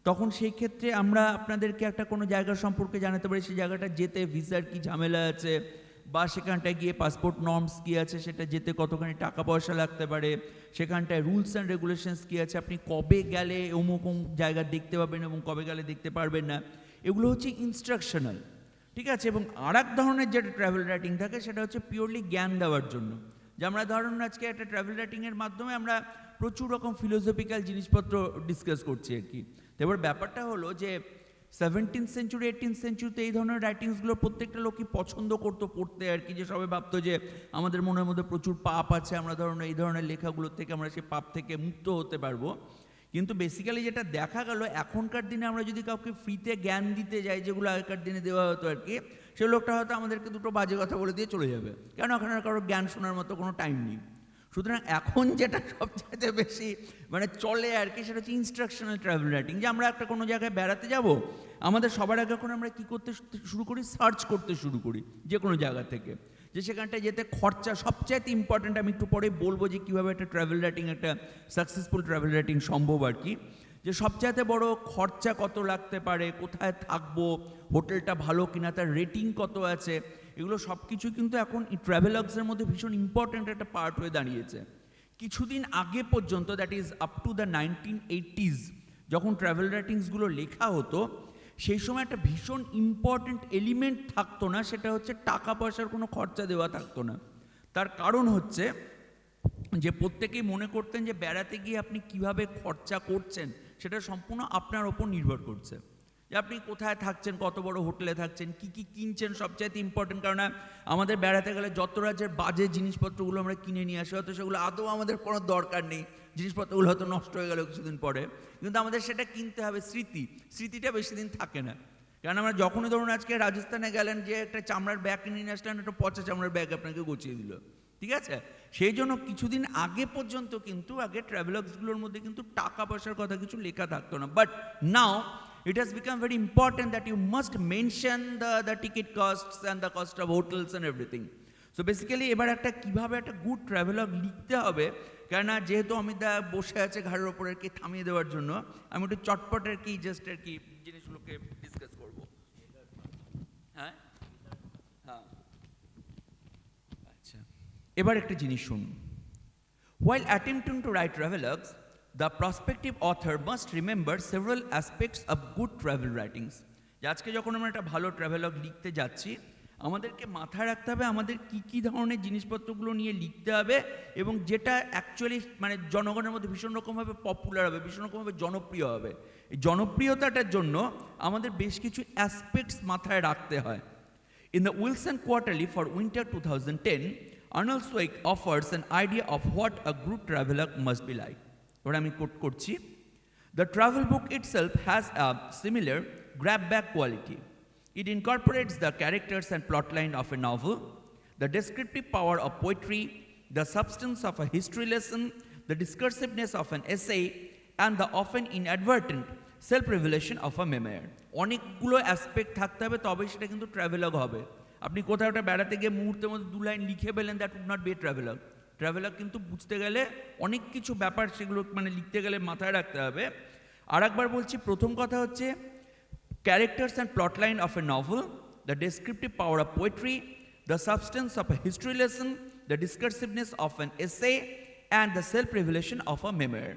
তখন সেই ক্ষেত্রে আমরা আপনাদেরকে একটা কোনো জায়গা সম্পর্কে জানাতে পারি, সেই জায়গাটা যেতে ভিসার কি ঝামেলা আছে, বা সেখানটায় গিয়ে পাসপোর্ট নর্মস কী আছে, সেটা যেতে কতখানি টাকা পয়সা লাগতে পারে, সেখানটায় রুলস অ্যান্ড রেগুলেশনস কী আছে, আপনি কবে গেলে অমুক জায়গা দেখতে পাবেন এবং কবে গেলে দেখতে পারবেন না, এগুলো হচ্ছে ইনস্ট্রাকশনাল। ঠিক আছে। এবং আর এক ধরনের যেটা ট্রাভেল রাইটিং থাকে সেটা হচ্ছে পিওরলি জ্ঞান দেওয়ার জন্য। যে আমরা ধরুন আজকে একটা ট্রাভেল রাইটিংয়ের মাধ্যমে আমরা প্রচুর রকম ফিলোসফিক্যাল জিনিসপত্র ডিসকাস করছি আর কি। তো এবার ব্যাপারটা হলো যে 17th সেঞ্চুরি 18th সেঞ্চুরিতে এই ধরনের রাইটিংসগুলো প্রত্যেকটা লোকই পছন্দ করতো পড়তে আর কি, যে সবাই ভাবতো যে আমাদের মনের মধ্যে প্রচুর পাপ আছে, আমরা ধরুন এই ধরনের লেখাগুলোর থেকে আমরা সেই পাপ থেকে মুক্ত হতে পারবো। কিন্তু বেসিক্যালি যেটা দেখা গেল এখনকার দিনে আমরা যদি কাউকে ফ্রিতে জ্ঞান দিতে যাই, যেগুলো আগেকার দিনে দেওয়া হতো আর কি, সে লোকটা হয়তো আমাদেরকে দুটো বাজে কথা বলে দিয়ে চলে যাবে, কেন ওখানে কারোর জ্ঞান শোনার মতো কোনো টাইম নেই। সুতরাং এখন যেটা সবচেয়ে বেশি মানে চলে আর কি, সেটা হচ্ছে ইনস্ট্রাকশনাল ট্রাভেল রাইটিং। যে আমরা একটা কোনো জায়গায় বেড়াতে যাব, আমাদের সবার আগে এখন আমরা কী করতে শুরু করি, সার্চ করতে শুরু করি যে কোনো জায়গা থেকে, যে সেখানটায় যেতে খরচা সবচাইতে ইম্পর্ট্যান্ট। আমি একটু পরে বলবো যে কীভাবে একটা ট্রাভেল রাইটিং, একটা সাকসেসফুল ট্রাভেল রাইটিং সম্ভব আর কি। যে সবচাইতে বড় খরচা কত লাগতে পারে, কোথায় থাকবো, হোটেলটা ভালো কিনা, তার রেটিং কত আছে, এগুলো সব কিছু কিন্তু এখন এই ট্রাভেলগসের মধ্যে ভীষণ ইম্পর্ট্যান্ট একটা পার্ট হয়ে দাঁড়িয়েছে। কিছুদিন আগে পর্যন্ত, that is up to the 1980s, যখন ট্রাভেল রাইটিংসগুলো লেখা হতো, সেই সময় একটা ভীষণ ইম্পর্ট্যান্ট এলিমেন্ট থাকতো না, সেটা হচ্ছে টাকা পয়সার কোনো খরচা দেওয়া থাকতো না। তার কারণ হচ্ছে যে প্রত্যেকেই মনে করতেন যে বেড়াতে গিয়ে আপনি কিভাবে খরচা করছেন সেটা সম্পূর্ণ আপনার ওপর নির্ভর করছে, যে আপনি কোথায় থাকছেন, কত বড় হোটেলে থাকছেন, কি কি কিনছেন, সবচাইতে ইম্পর্টেন্ট। কারণ আমাদের বেড়াতে গেলে যত রাজ্যের বাজে জিনিসপত্রগুলো আমরা কিনে নিয়ে আসি, হয়তো সেগুলো আদৌ আমাদের কোনো দরকার নেই, জিনিসপত্রগুলো হয়তো নষ্ট হয়ে গেল কিছুদিন পরে, কিন্তু আমাদের সেটা কিনতে হবে। স্মৃতিটা বেশি দিন থাকে না। কারণ আমরা যখনই ধরুন আজকে রাজস্থানে গেলেন, যে একটা চামড়ার ব্যাগ কিনে নিয়ে আসলেন, একটা পচা চামড়ার ব্যাগ আপনাকে গুছিয়ে দিল, ঠিক আছে? সেই জন্য কিছুদিন আগে পর্যন্ত কিন্তু আগে ট্রাভেলগসগুলোর মধ্যে কিন্তু টাকা পয়সার কথা কিছু লেখা থাকতো না। But now it has become very important that you must mention the ticket costs and the cost of hotels and everything. So basically এবার একটা কিভাবে একটা গুড ট্রাভেলগ লিখতে হবে, কেননা যেহেতু অমিতা বসে আছে ঘাড়ের ওপরে কি থামিয়ে দেওয়ার জন্য, আমি একটু চটপটের কি জাস্ট আর কি জিনিসগুলোকে ডিসকাস করব। হ্যাঁ হ্যাঁ আচ্ছা, এবার একটা জিনিস শুনুন। While attempting to write travelogues, the prospective author must remember several aspects of good travel writings. যে আজকে যখন আমরা একটা ভালো ট্রাভেলগ লিখতে যাচ্ছি, আমাদেরকে মাথায় রাখতে হবে আমাদের কি কি ধরনের জিনিসপত্রগুলো নিয়ে লিখতে হবে, এবং যেটা অ্যাকচুয়ালি মানে জনগণের মধ্যে ভীষণ রকমভাবে পপুলার হবে, ভীষণ রকমভাবে জনপ্রিয় হবে। এই জনপ্রিয়তাটার জন্য আমাদের বেশ কিছু অ্যাসপেক্টস মাথায় রাখতে হয়। In the Wilson Quarterly for winter 2010, Arnold Zweig offers an idea of what a good travelogue must be like. What I quote করছি, the travel book itself has a similar grab-bag quality. It incorporates the characters and plotline of a novel, the descriptive power of poetry, the substance of a history lesson, the discursiveness of an essay, and the often inadvertent self-revelation of a memoir. অনেকগুলো aspect থাকতে হবে, তবে সেটা কিন্তু travelogue হবে। আপনি কোথাও একটা বেড়াতে গিয়ে মুহূর্তের মধ্যে 2 লাইন লিখে পেলেন, that would not be a travelogue. Travelogue কিন্তু বুঝতে গেলে অনেক কিছু ব্যাপার সেগুলো মানে লিখতে গেলে মাথায় রাখতে হবে। আর একবার বলছি, প্রথম কথা হচ্ছে characters and plotline of a novel, the descriptive power of poetry, the substance of a history lesson, the discursiveness of an essay, and the self-revelation of a memoir.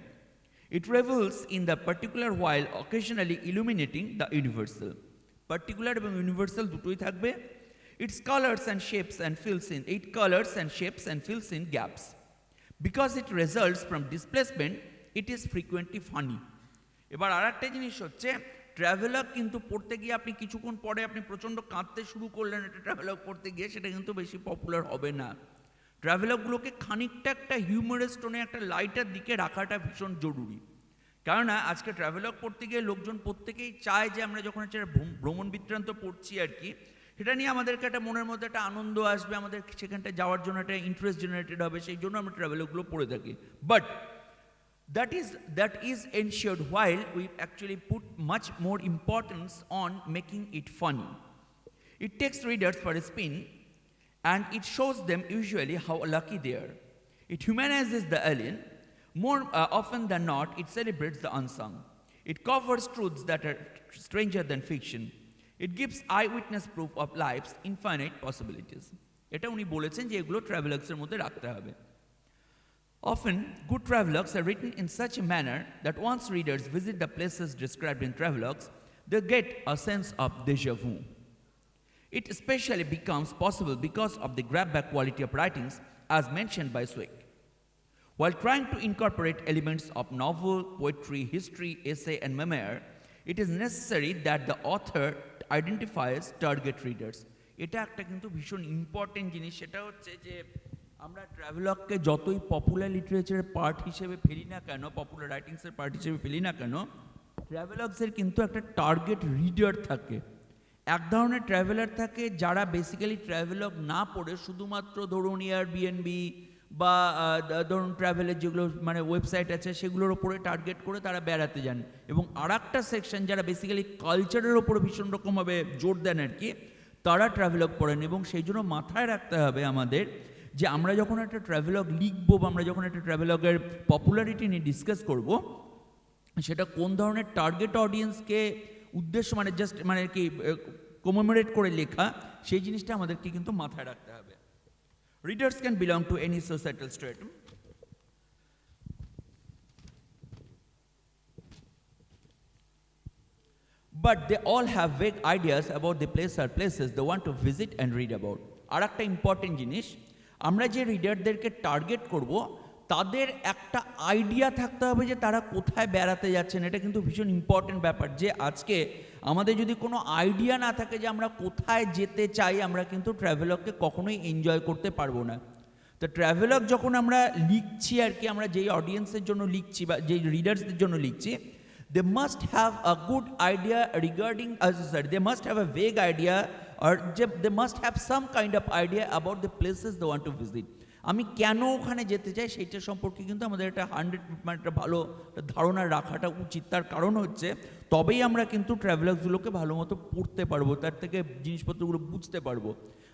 It revels in the particular while occasionally illuminating the universal. Particular এবং universal দুটোই থাকবে। It colors and shapes and fills in gaps. Because it results from displacement, it is frequently funny. এবার আরেকটা জিনিস হচ্ছে, travelogue কিন্তু পড়তে গিয়ে আপনি কিছুক্ষণ পরে আপনি প্রচণ্ড কাঁদতে শুরু করলেন একটা ট্রাভেলগ পড়তে গিয়ে, সেটা কিন্তু বেশি পপুলার হবে না। ট্রাভেলগুলোকে খানিকটা একটা হিউমারাস টোনে, একটা লাইটার দিকে রাখাটা ভীষণ জরুরি। কেননা আজকে ট্রাভেলগ পড়তে গিয়ে লোকজন প্রত্যেকেই চায় যে আমরা যখন একটা ভ্রমণ বৃত্তান্ত পড়ছি আর কি, সেটা নিয়ে আমাদেরকে একটা মনের মধ্যে একটা আনন্দ আসবে, আমাদের সেখানটা যাওয়ার জন্য একটা ইন্টারেস্ট জেনারেটেড হবে, সেই জন্য আমরা ট্রাভেলগুলো পড়ে থাকি। But that is ensured while we actually put much more importance on making it funny. It takes readers for a spin, and it shows them usually how lucky they are. It humanizes the alien. More often than not, it celebrates the unsung. It covers truths that are stranger than fiction. It gives eyewitness proof of life's infinite possibilities. এটা উনি বলেছেন যে এগুলো ট্রাভেলগসের মধ্যে রাখতে হবে। Often, good travelogues are written in such a manner that once readers visit the places described in travelogues, they get a sense of déjà vu. It especially becomes possible because of the grab-bag quality of writings, as mentioned by Zweig. While trying to incorporate elements of novel, poetry, history, essay, and memoir, it is necessary that the author identifies target readers. এটা একটা কিন্তু ভীষণ important জিনিস। সেটা হচ্ছে যে আমরা ট্রাভেলগকে যতই পপুলার লিটারেচারের পার্ট হিসেবে ফেলি না কেন, পপুলার রাইটিংসের পার্ট হিসেবে ফেলি না কেন, ট্রাভেলগসের কিন্তু একটা টার্গেট রিডার থাকে। এক ধরনের ট্রাভেলার থাকে যারা বেসিক্যালি ট্রাভেলগ না পড়ে শুধুমাত্র ধরুন এয়ারবিএনবি বা ধরুন ট্রাভেলের যেগুলো মানে ওয়েবসাইট আছে সেগুলোর ওপরে টার্গেট করে তারা বেড়াতে যান, এবং আর একটা সেকশন যারা বেসিক্যালি কালচারের ওপরে ভীষণ রকমভাবে জোর দেন আর কি, তারা ট্রাভেলগ পড়েন। এবং সেই জন্য মাথায় রাখতে হবে আমাদের যে আমরা যখন একটা ট্রাভেলগ লিখবো বা আমরা যখন একটা ট্রাভেলগের পপুলারিটি নিয়ে ডিসকাস করব, সেটা কোন ধরনের টার্গেট অডিয়েন্সকে উদ্দেশ্য মানে জাস্ট মানে কি কমেমোরেট করে লেখা, সেই জিনিসটা আমাদেরকে কিন্তু মাথায় রাখতে হবে। Readers can belong to any societal stratum. but they all have vague ideas about the place or places they want to visit and read about. আর একটা ইম্পর্টেন্ট জিনিস, আমরা যে রিডারদেরকে টার্গেট করব তাদের একটা আইডিয়া থাকতে হবে যে তারা কোথায় বেড়াতে যাচ্ছেন। এটা কিন্তু ভীষণ ইম্পর্টেন্ট ব্যাপার, যে আজকে আমাদের যদি কোনো আইডিয়া না থাকে যে আমরা কোথায় যেতে চাই, আমরা কিন্তু ট্রাভেলগকে কখনোই এনজয় করতে পারবো না। তো ট্রাভেলগ যখন আমরা লিখছি আর কি, আমরা যেই অডিয়েন্সের জন্য লিখছি বা যেই রিডার্সদের জন্য লিখছি, they must have a good idea regarding, they must have a vague idea or they must have some kind of idea about the places they want to visit. আমি কেন ওখানে যেতে চাই সেইটা সম্পর্কে কিন্তু আমাদের একটা 100 একটা ভালো ধারণা রাখাটা উচিত। তার কারণ হচ্ছে তবেই আমরা কিন্তু ট্রাভেলার্সগুলোকে ভালো মতো পড়তে পারবো, তার থেকে জিনিসপত্রগুলো বুঝতে পারবো।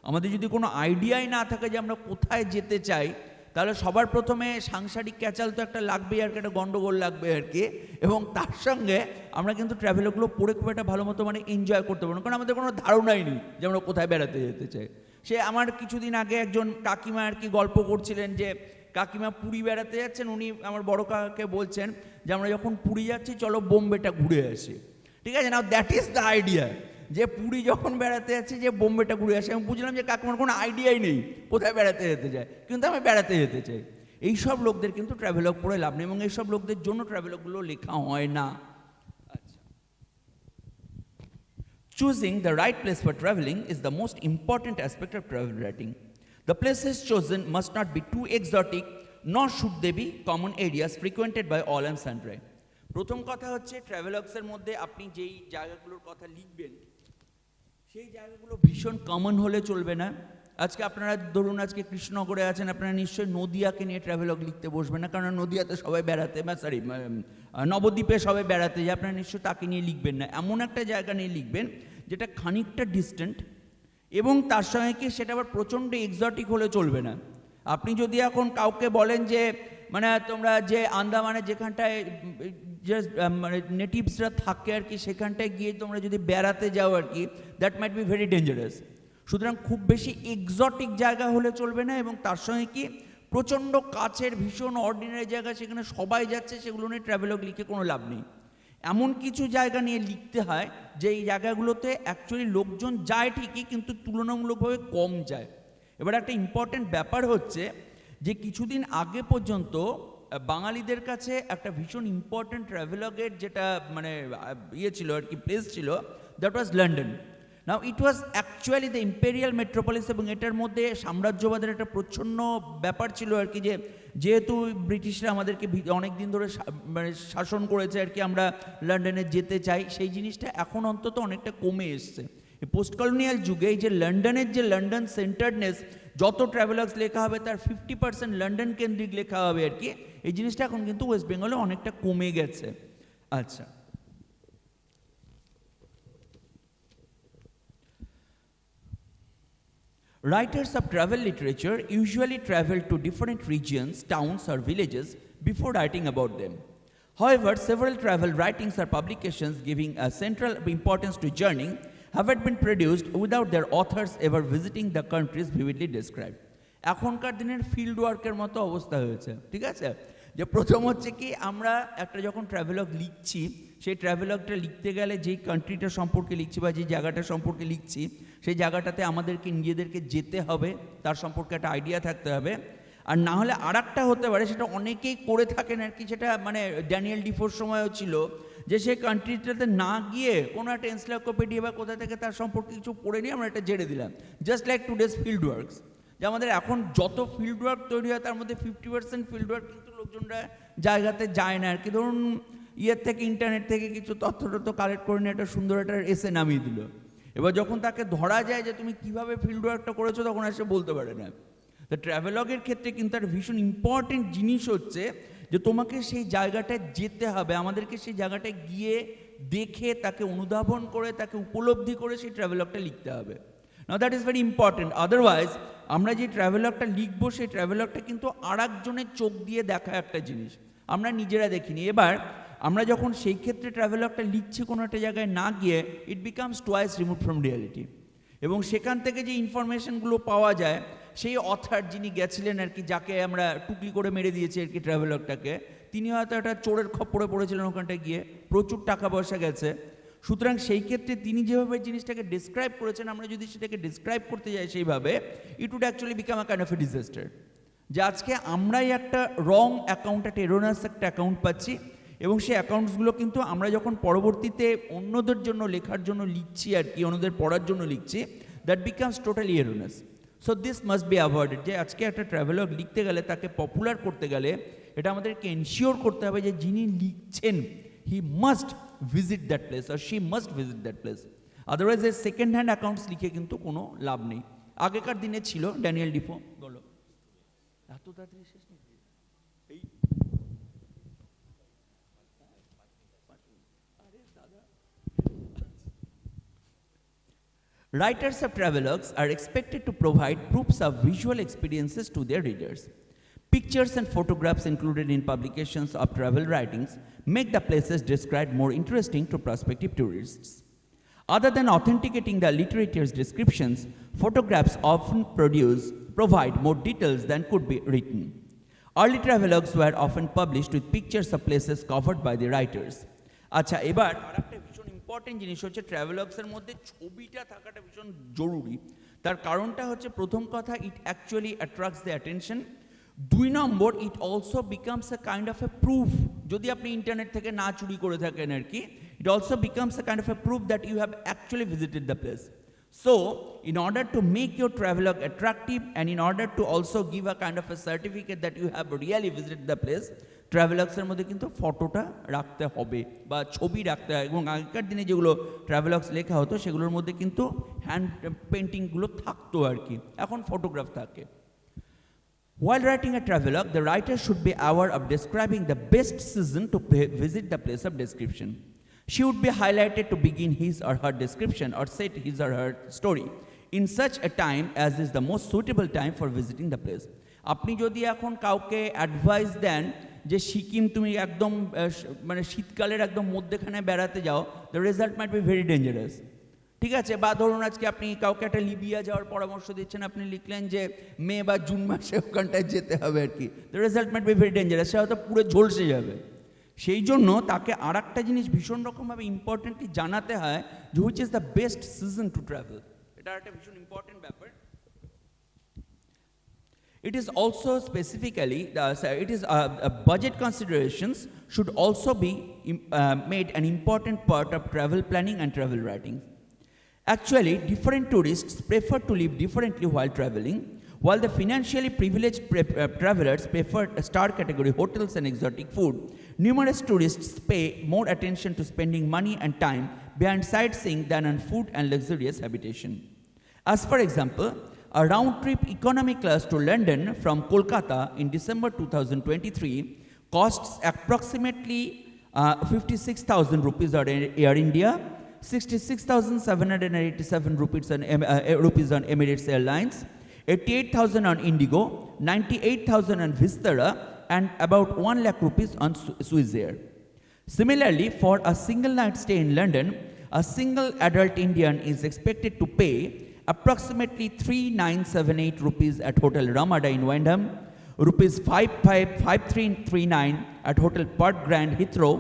আমাদের যদি কোনো আইডিয়াই না থাকে যে আমরা কোথায় যেতে চাই, তাহলে সবার প্রথমে সাংসারিক ক্যাচাল তো একটা লাগবেই আর কি, একটা গন্ডগোল লাগবে আর কি, এবং তার সঙ্গে আমরা কিন্তু ট্রাভেলগুলো পড়ে খুব একটা ভালো মতো মানে এনজয় করতে পারবো না, কারণ আমাদের কোনো ধারণাই নেই যে আমরা কোথায় বেড়াতে যেতে চাই। সে আমার কিছুদিন আগে একজন কাকিমা আর কি গল্প করছিলেন যে কাকিমা পুরী বেড়াতে যাচ্ছেন, উনি আমার বড় কাকাকে বলছেন যে আমরা যখন পুরী যাচ্ছি চলো বোম্বেটা ঘুরে আসি, ঠিক আছে না, দ্যাট ইজ দ্য আইডিয়া, যে পুরী যখন বেড়াতে যাচ্ছি যে বোম্বেটা ঘুরে আসি। আমি বুঝলাম যে কাকিমার কোনো আইডিয়াই নেই কোথায় বেড়াতে যেতে চায়, কিন্তু আমি বেড়াতে যেতে চাই। এইসব লোকদের কিন্তু ট্রাভেলগ পড়ে লাভ নেই, এবং এইসব লোকদের জন্য ট্রাভেলগগুলো লেখা হয় না। Choosing the right place for traveling is the most important aspect of travel writing. The places chosen must not be too exotic, nor should they be common areas frequented by all and sundry. প্রথম কথা হচ্ছে ট্রাভেলগসের মধ্যে আপনি যেই জায়গাগুলোর কথা লিখবেন সেই জায়গাগুলো ভীষণ কমন হলে চলবে না। আজকে আপনারা ধরুন আজকে কৃষ্ণনগরে আছেন, আপনারা নিশ্চয়ই নদিয়াকে নিয়ে ট্রাভেলগ লিখতে বসবেন না, কারণ নদিয়াতে সবাই বেড়াতে নবদ্বীপে সবাই বেড়াতে যায়, আপনারা নিশ্চয়ই তাকে নিয়ে লিখবেন না। এমন একটা জায়গা নিয়ে লিখবেন যেটা খানিকটা ডিস্টেন্ট, এবং তার সঙ্গে কি সেটা আবার প্রচণ্ড এক্সোটিক হলে চলবে না। আপনি যদি এখন কাউকে বলেন যে মানে তোমরা যে আন্দামানে যেখানটায় যে মানে নেটিভসরা থাকে আর কি, সেখানটায় গিয়ে তোমরা যদি বেড়াতে যাও আর কি, that might be very dangerous. সুতরাং খুব বেশি এক্সোটিক জায়গা হলে চলবে না, এবং তার সঙ্গে কি প্রচণ্ড কাছের ভীষণ অর্ডিনারি জায়গা সেখানে সবাই যাচ্ছে সেগুলো নিয়ে ট্রাভেলগ লিখে কোনো লাভ নেই। এমন কিছু জায়গা নিয়ে লিখতে হয় যে এই জায়গাগুলোতে অ্যাকচুয়ালি লোকজন যায় ঠিকই, কিন্তু তুলনামূলকভাবে কম যায়। এবার একটা ইম্পর্টেন্ট ব্যাপার হচ্ছে যে কিছুদিন আগে পর্যন্ত বাঙালিদের কাছে একটা ভীষণ ইম্পর্টেন্ট ট্রাভেলগের যেটা মানে ইয়ে ছিল আর কি, প্লেস ছিল, that was London. Now it was actually the imperial metropolis, এবং এটার মধ্যে সাম্রাজ্যবাদের একটা প্রচ্ছন্ন ব্যাপার ছিল আর কি, যে যেহেতু ব্রিটিশরা আমাদেরকে অনেক দিন ধরে মানে শাসন করেছে আর কি, আমরা লন্ডনে যেতে চাই, সেই জিনিসটা এখন অন্তত অনেকটা কমে এসছে। এই পোস্ট কলোনিয়াল যুগে এই যে লন্ডনের যে লন্ডন সেন্টার্ডনেস, যত ট্রাভেলার্স লেখা হবে তার 50% লন্ডন কেন্দ্রিক লেখা হবে আর কি, এই জিনিসটা এখন কিন্তু ওয়েস্ট বেঙ্গলে অনেকটা কমে গেছে। আচ্ছা, writers of travel literature usually travel to different regions, towns or villages before writing about them. However, several travel writings or publications giving a central importance to journey have been produced without their authors ever visiting the countries vividly described. এখনকার দিনের field ওয়ার্কের মতো অবস্থা হয়েছে, ঠিক আছে, যে প্রথম হচ্ছে কি আমরা একটা যখন ট্রাভেলগ লিখছি, সেই ট্রাভেলগটা লিখতে গেলে যেই কান্ট্রিটা সম্পর্কে লিখছি বা যে জায়গাটা সম্পর্কে লিখছি, সেই জায়গাটাতে আমাদেরকে নিজেদেরকে যেতে হবে, তার সম্পর্কে একটা আইডিয়া থাকতে হবে। আর না হলে আর একটা হতে পারে, সেটা অনেকেই করে থাকেন আর কি, সেটা মানে ড্যানিয়েল ডিফোর সময়ও ছিল, যে সেই কান্ট্রিটাতে না গিয়ে কোনো একটা এনসাইক্লোপিডিয়া বা কোথা থেকে তার সম্পর্কে কিছু পড়ে নিয়ে আমরা এটা জেনে দিলাম, just like today's field works. যে আমাদের এখন যত ফিল্ড ওয়ার্ক তৈরি হয় তার মধ্যে 50% ফিল্ড ওয়ার্ক কিন্তু লোকজনরা জায়গাতে যায় না আর কি। ধরুন ইয়ের থেকে ইন্টারনেট থেকে কিছু তথ্য কালেক্ট করে নিয়ে একটা সুন্দর একটা এসে নামিয়ে দিল, এবার যখন তাকে ধরা যায় যে তুমি কিভাবে ফিল্ড ওয়ার্কটা করেছো, তখন আর সে বলতে পারে না। তো ট্রাভেলগের ক্ষেত্রে কিন্তু একটা ভীষণ ইম্পর্টেন্ট জিনিস হচ্ছে যে তোমাকে সেই জায়গাটায় যেতে হবে, আমাদেরকে সেই জায়গাটায় গিয়ে দেখে তাকে অনুধাবন করে তাকে উপলব্ধি করে সেই ট্রাভেলগটা লিখতে হবে। Now that is very important, otherwise আমরা যে ট্রাভেলগটা লিখবো সেই ট্রাভেলগটা কিন্তু আর একজনের চোখ দিয়ে দেখা একটা জিনিস, আমরা নিজেরা দেখিনি। এবার আমরা যখন সেই ক্ষেত্রে ট্রাভেলগটা লিখছি কোনো একটা জায়গায় না গিয়ে, it becomes twice remove from reality, এবং সেখান থেকে যে ইনফরমেশনগুলো পাওয়া যায়, সেই অথার যিনি গেছিলেন আর কি, যাকে আমরা টুকলি করে মেরে দিয়েছি আর কি ট্রাভেলগটাকে, তিনি হয়তো একটা চোরের খপ্পরে পড়েছিলেন ওখানটায় গিয়ে, প্রচুর টাকা পয়সা গেছে। সুতরাং সেই ক্ষেত্রে তিনি যেভাবে জিনিসটাকে ডিসক্রাইব করেছেন, আমরা যদি সেটাকে ডিসক্রাইব করতে যাই সেইভাবে, it would actually become a kind of a disaster. যে আজকে আমরাই একটা রং অ্যাকাউন্ট, একটা এরোনাস একটা অ্যাকাউন্ট পাচ্ছি, এবং সেই অ্যাকাউন্টসগুলো কিন্তু আমরা যখন পরবর্তীতে অন্যদের জন্য লেখার জন্য লিখছি আর কি, অন্যদের পড়ার জন্য লিখছি, that becomes totally erroneous. So this must be avoided. যে আজকে একটা ট্রাভেলগ লিখতে গেলে, তাকে পপুলার করতে গেলে, এটা আমাদেরকে এনশিওর করতে হবে যে যিনি লিখছেন, he must visit that place আর she must visit that place. Otherwise এই সেকেন্ড হ্যান্ড অ্যাকাউন্টস লিখে কিন্তু কোনো লাভ নেই। আগেকার দিনে ছিল ড্যানিয়েল ডিফো, বলো এত তাড়াতাড়ি শেষ নেই। Writers of travelogues are expected to provide proofs of visual experiences to their readers. Pictures and photographs included in publications of travel writings make the places described more interesting to prospective tourists. Other than authenticating the literature's descriptions, photographs often provide more details than could be written. Early travelogues were often published with pictures of places covered by the writers. আচ্ছা, এবার আরেকটা ভীষণ important জিনিস হচ্ছে ট্রাভেলগসের মধ্যে ছবিটা থাকাটা ভীষণ জরুরি। তার কারণটা হচ্ছে, প্রথম কথা, it actually attracts the attention. 2 number, it also becomes a kind of a proof, যদি আপনি ইন্টারনেট থেকে না চুরি করে থাকেন আর কি, it also becomes a kind of a proof that you have actually visited the place. So, in order to make your travelogue attractive and in order to also give a kind of a certificate that you have really visited the place, ট্রাভেলগসের মধ্যে কিন্তু ফটোটা রাখতে হবে বা ছবি রাখতে হয়। এবং আগেকার দিনে যেগুলো ট্রাভেলগস লেখা হতো সেগুলোর মধ্যে কিন্তু হ্যান্ড পেন্টিংগুলো থাকতো আর কি, এখন ফটোগ্রাফ থাকে। While writing a travelogue, the writer should be aware of describing the best season to visit the place of description. She would be highlighted to begin his or her description or set his or her story in such a time as is the most suitable time for visiting the place. আপনি যদি এখন কাউকে advice দেন যে সিকিম তুমি একদম মানে শীতকালের একদম মধ্যেখানে বেড়াতে যাও, the result might be very dangerous. ঠিক আছে, বা ধরুন আজকে আপনি কাউকে একটা লিবিয়া যাওয়ার পরামর্শ দিচ্ছেন, আপনি লিখলেন যে মে বা জুন মাসে ওখানটায় যেতে হবে আর কি, the result might be very dangerous, সে হয়তো পুরো ঝলসে যাবে। সেই জন্য তাকে আর একটা জিনিস ভীষণ রকমভাবে ইম্পর্টেন্টলি জানাতে হয়, যে which is the best season to travel. এটা একটা ভীষণ ইম্পর্টেন্ট ব্যাপার। It is also specifically, budget considerations should also be made an important part of travel planning and travel writing. Actually, different tourists prefer to live differently while traveling. While the financially privileged travelers prefer star category hotels and exotic food, numerous tourists pay more attention to spending money and time behind sightseeing than on food and luxurious habitation. As for example, a round-trip economy class to London from Kolkata in December 2023 costs approximately 56,000 rupees on Air India, 66,787 rupees on Emirates Airlines, 88,000 on Indigo, 98,000 on Vistara, and about 1 lakh rupees on Swiss Air. Similarly, for a single night stay in London, a single adult Indian is expected to pay approximately 3,978 rupees at Hotel Ramada in Wyndham, rupees 5,339 at Hotel Park Grand Heathrow,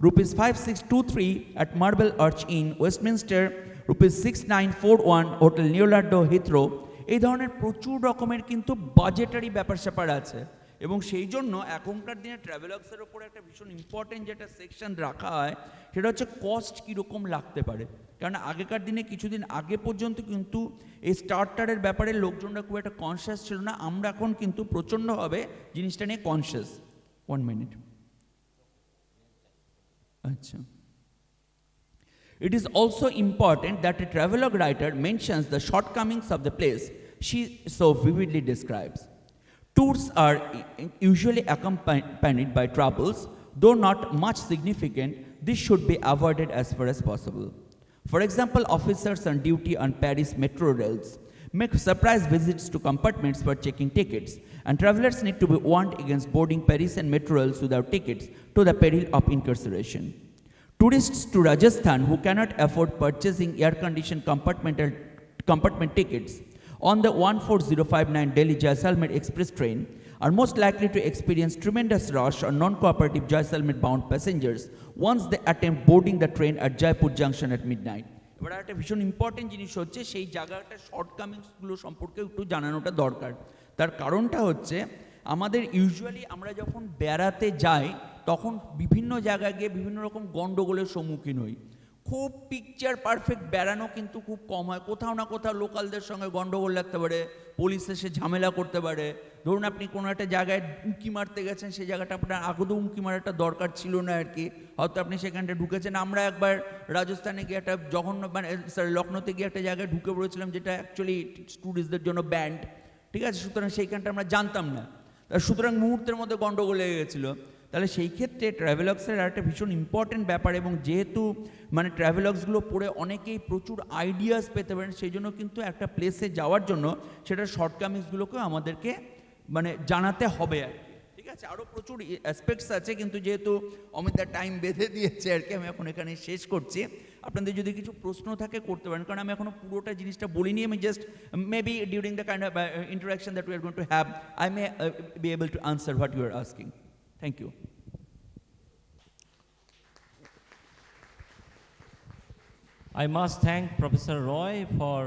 rupees 5,623 at Marble Arch Inn, Westminster, rupees 6,941 Hotel Leonardo Heathrow। এই ধরনের প্রচুর রকমের কিন্তু budgetary ব্যাপার স্যাপার আছে, এবং সেই জন্য এখনকার দিনে ট্রাভেলগসের ওপর একটা ভীষণ ইম্পর্টেন্ট যেটা সেকশন রাখা হয়, সেটা হচ্ছে কস্ট কীরকম লাগতে পারে। কারণ আগেকার দিনে কিছুদিন আগে পর্যন্ত কিন্তু এই স্টার্টারের ব্যাপারে লোকজনরা খুব একটা কনসিয়াস ছিল না, আমরা এখন কিন্তু প্রচণ্ডভাবে জিনিসটা নিয়ে কনসিয়াস। 1 মিনিট। আচ্ছা, it is also important that a travelogue writer mentions the shortcomings of the place she so vividly describes. Tours are usually accompanied by troubles, though not much significant. This should be avoided as far as possible. For example, officers on duty on Paris metro rails make surprise visits to compartments for checking tickets, and travelers need to be warned against boarding Paris and metro rails without tickets to the peril of incarceration. Tourists to Rajasthan who cannot afford purchasing air-conditioned compartment tickets on the 14059 Delhi Jaisalmer Express train are most likely to experience tremendous rush or non-cooperative Jaisalmer-bound passengers once they attempt boarding the train at Jaipur Junction at midnight. এবার একটা ভীষণ important জিনিস হচ্ছে সেই জায়গাটা শর্টকামিংসগুলো সম্পর্কে একটু জানানোটা দরকার। তার কারণটা হচ্ছে আমাদের ইউজুয়ালি আমরা যখন বেড়াতে যাই তখন বিভিন্ন জায়গায় গিয়ে বিভিন্ন রকম গণ্ডগোলের সম্মুখীন হই। খুব পিকচার পারফেক্ট বেড়ানো কিন্তু খুব কম হয়, কোথাও না কোথাও লোকালদের সঙ্গে গণ্ডগোল লাগতে পারে, পুলিশ এসে ঝামেলা করতে পারে। ধরুন আপনি কোনো একটা জায়গায় উঁকি মারতে গেছেন, সেই জায়গাটা আপনার আগেও উঁকি মারাটা দরকার ছিল না আর কি, হয়তো আপনি সেখানটা ঢুকেছেন। আমরা একবার রাজস্থানে গিয়ে একটা জঘন্য মানে লখনৌতে গিয়ে একটা জায়গায় ঢুকে পড়েছিলাম যেটা অ্যাকচুয়ালি ট্যুরিস্টদের জন্য ব্যান্ড, ঠিক আছে, সুতরাং সেইখানটা আমরা জানতাম না, সুতরাং মুহূর্তের মধ্যে গণ্ডগোল লেগে গেছিলো। তাহলে সেই ক্ষেত্রে ট্রাভেলগসের একটা ভীষণ ইম্পর্টেন্ট ব্যাপার, এবং যেহেতু মানে ট্রাভেলগসগুলো পড়ে অনেকেই প্রচুর আইডিয়াস পেতে পারেন, সেই জন্য কিন্তু একটা প্লেসে যাওয়ার জন্য সেটার শর্টকামিংসগুলোকেও আমাদেরকে মানে জানাতে হবে আর কি, ঠিক আছে। আরও প্রচুর অ্যাসপেক্টস আছে, কিন্তু যেহেতু অমিতার টাইম বেঁধে দিয়েছে আর কি, আমি এখন এখানে শেষ করছি। আপনাদের যদি কিছু প্রশ্ন থাকে করতে পারেন, কারণ আমি এখনও পুরোটা জিনিসটা বলিনি। আমি just maybe during the kind of interaction that we are going to have I may be able to answer what you are asking. Thank you. I must thank Professor Roy for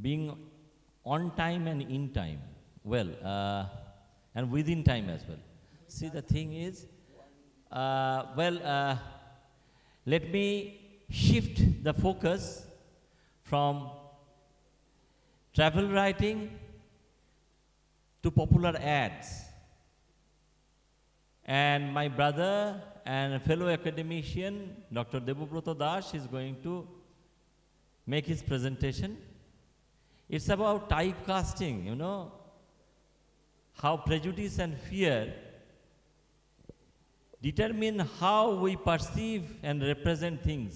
being on time and in time, well, and within time as well. See, the thing is, let me shift the focus from travel writing to popular ads. And my brother and fellow academician, Dr. Debobroto Das, is going to make his presentation. It's about typecasting, you know, how prejudice and fear determine how we perceive and represent things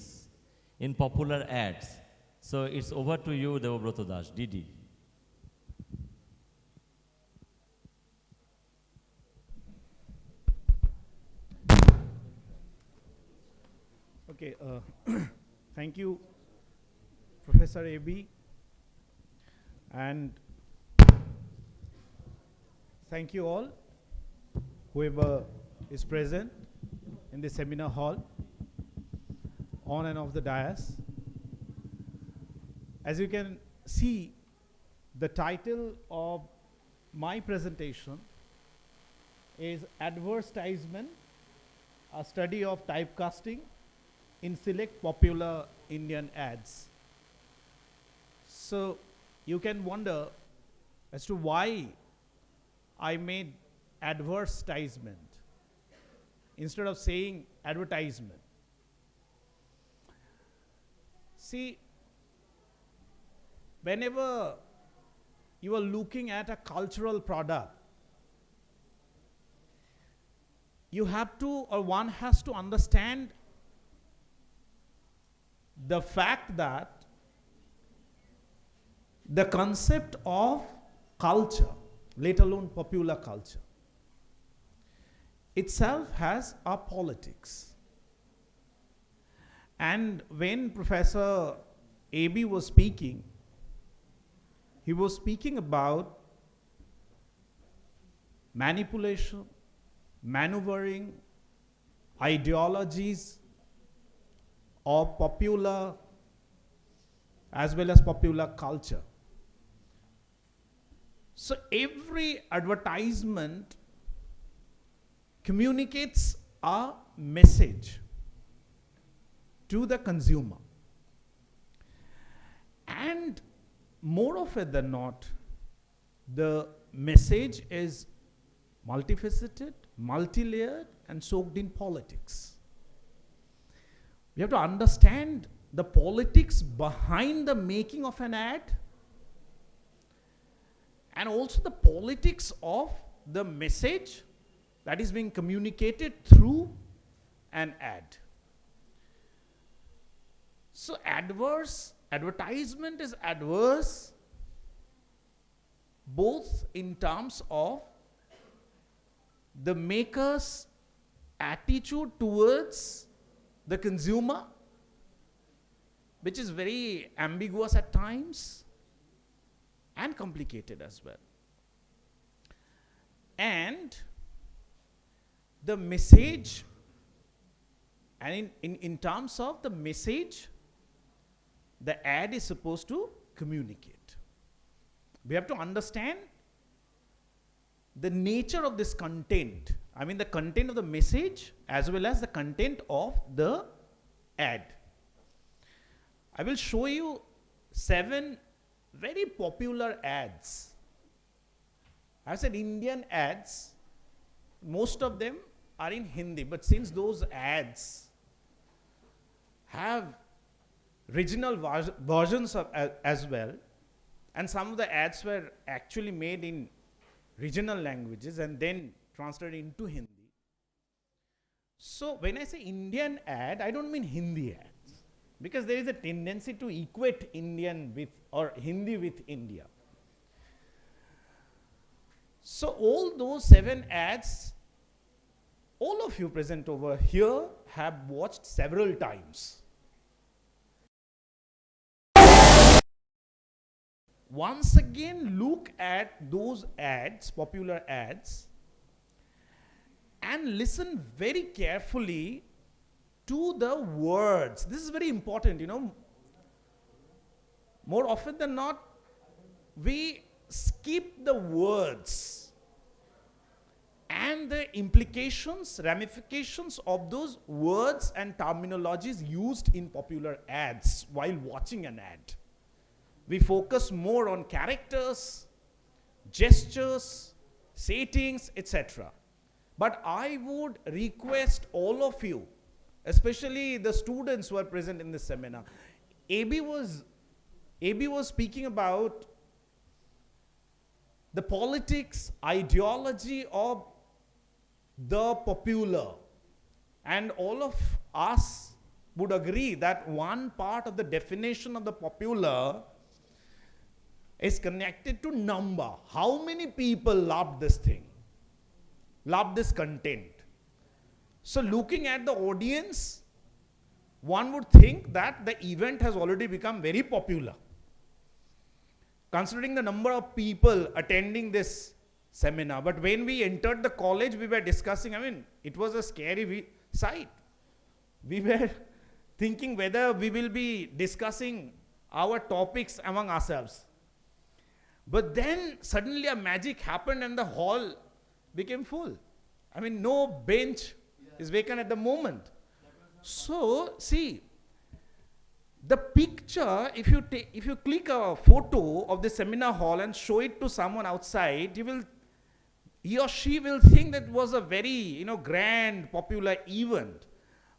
in popular ads. So it's over to you, Debobroto Das, Didi. Okay, thank you, Professor A.B. and thank you all, whoever is present in the seminar hall, on and off the dais. As you can see, the title of my presentation is Advertisement, a study of typecasting in select popular Indian ads. So you can wonder as to why I made advertisement instead of saying advertisement. See, whenever you are looking at a cultural product, you have to, or one has to understand the fact that the concept of culture, let alone popular culture, itself has a politics. And when Professor A.B. was speaking, he was speaking about manipulation, maneuvering, ideologies of popular as well as popular culture. So every advertisement communicates a message to the consumer, and more often than not, the message is multifaceted, multi-layered, and soaked in politics. We have to understand the politics behind the making of an ad, and also the politics of the message that is being communicated through an ad. So advertisement is adverse both in terms of the maker's attitude towards the consumer, which is very ambiguous at times and complicated as well. And the message, and in terms of the message, the ad is supposed to communicate. We have to understand the nature of this content. I mean the content of the message as well as the content of the ad. I will show you 7 very popular ads. I said Indian ads, most of them are in Hindi, but since those ads have regional versions of as well, and some of the ads were actually made in regional languages and then translated into Hindi. So when I say Indian ad, I don't mean Hindi ads, because there is a tendency to equate Indian with or Hindi with India. So all those 7 ads, all of you present over here have watched several times. Once again, look at those ads, popular ads, and listen very carefully to the words. This is very important, you know. More often than not, we skip the words and the implications, ramifications of those words and terminologies used in popular ads while watching an ad. We focus more on characters, gestures, settings, etc. But I would request all of you, especially the students who are present in this seminar. AB was speaking about the politics, ideology of the popular. And all of us would agree that one part of the definition of the popular is connected to number. How many people love this thing? Love this content? So looking at the audience, one would think that the event has already become very popular. Considering the number of people attending this seminar. But when we entered the college, we were discussing, I mean, it was a scary sight. We were thinking whether we will be discussing our topics among ourselves. But then suddenly a magic happened and the hall became full. I mean, no bench is vacant at the moment. So, see, the picture, if you click a photo of the seminar hall and show it to someone outside, he or she will think that it was a very, grand, popular event.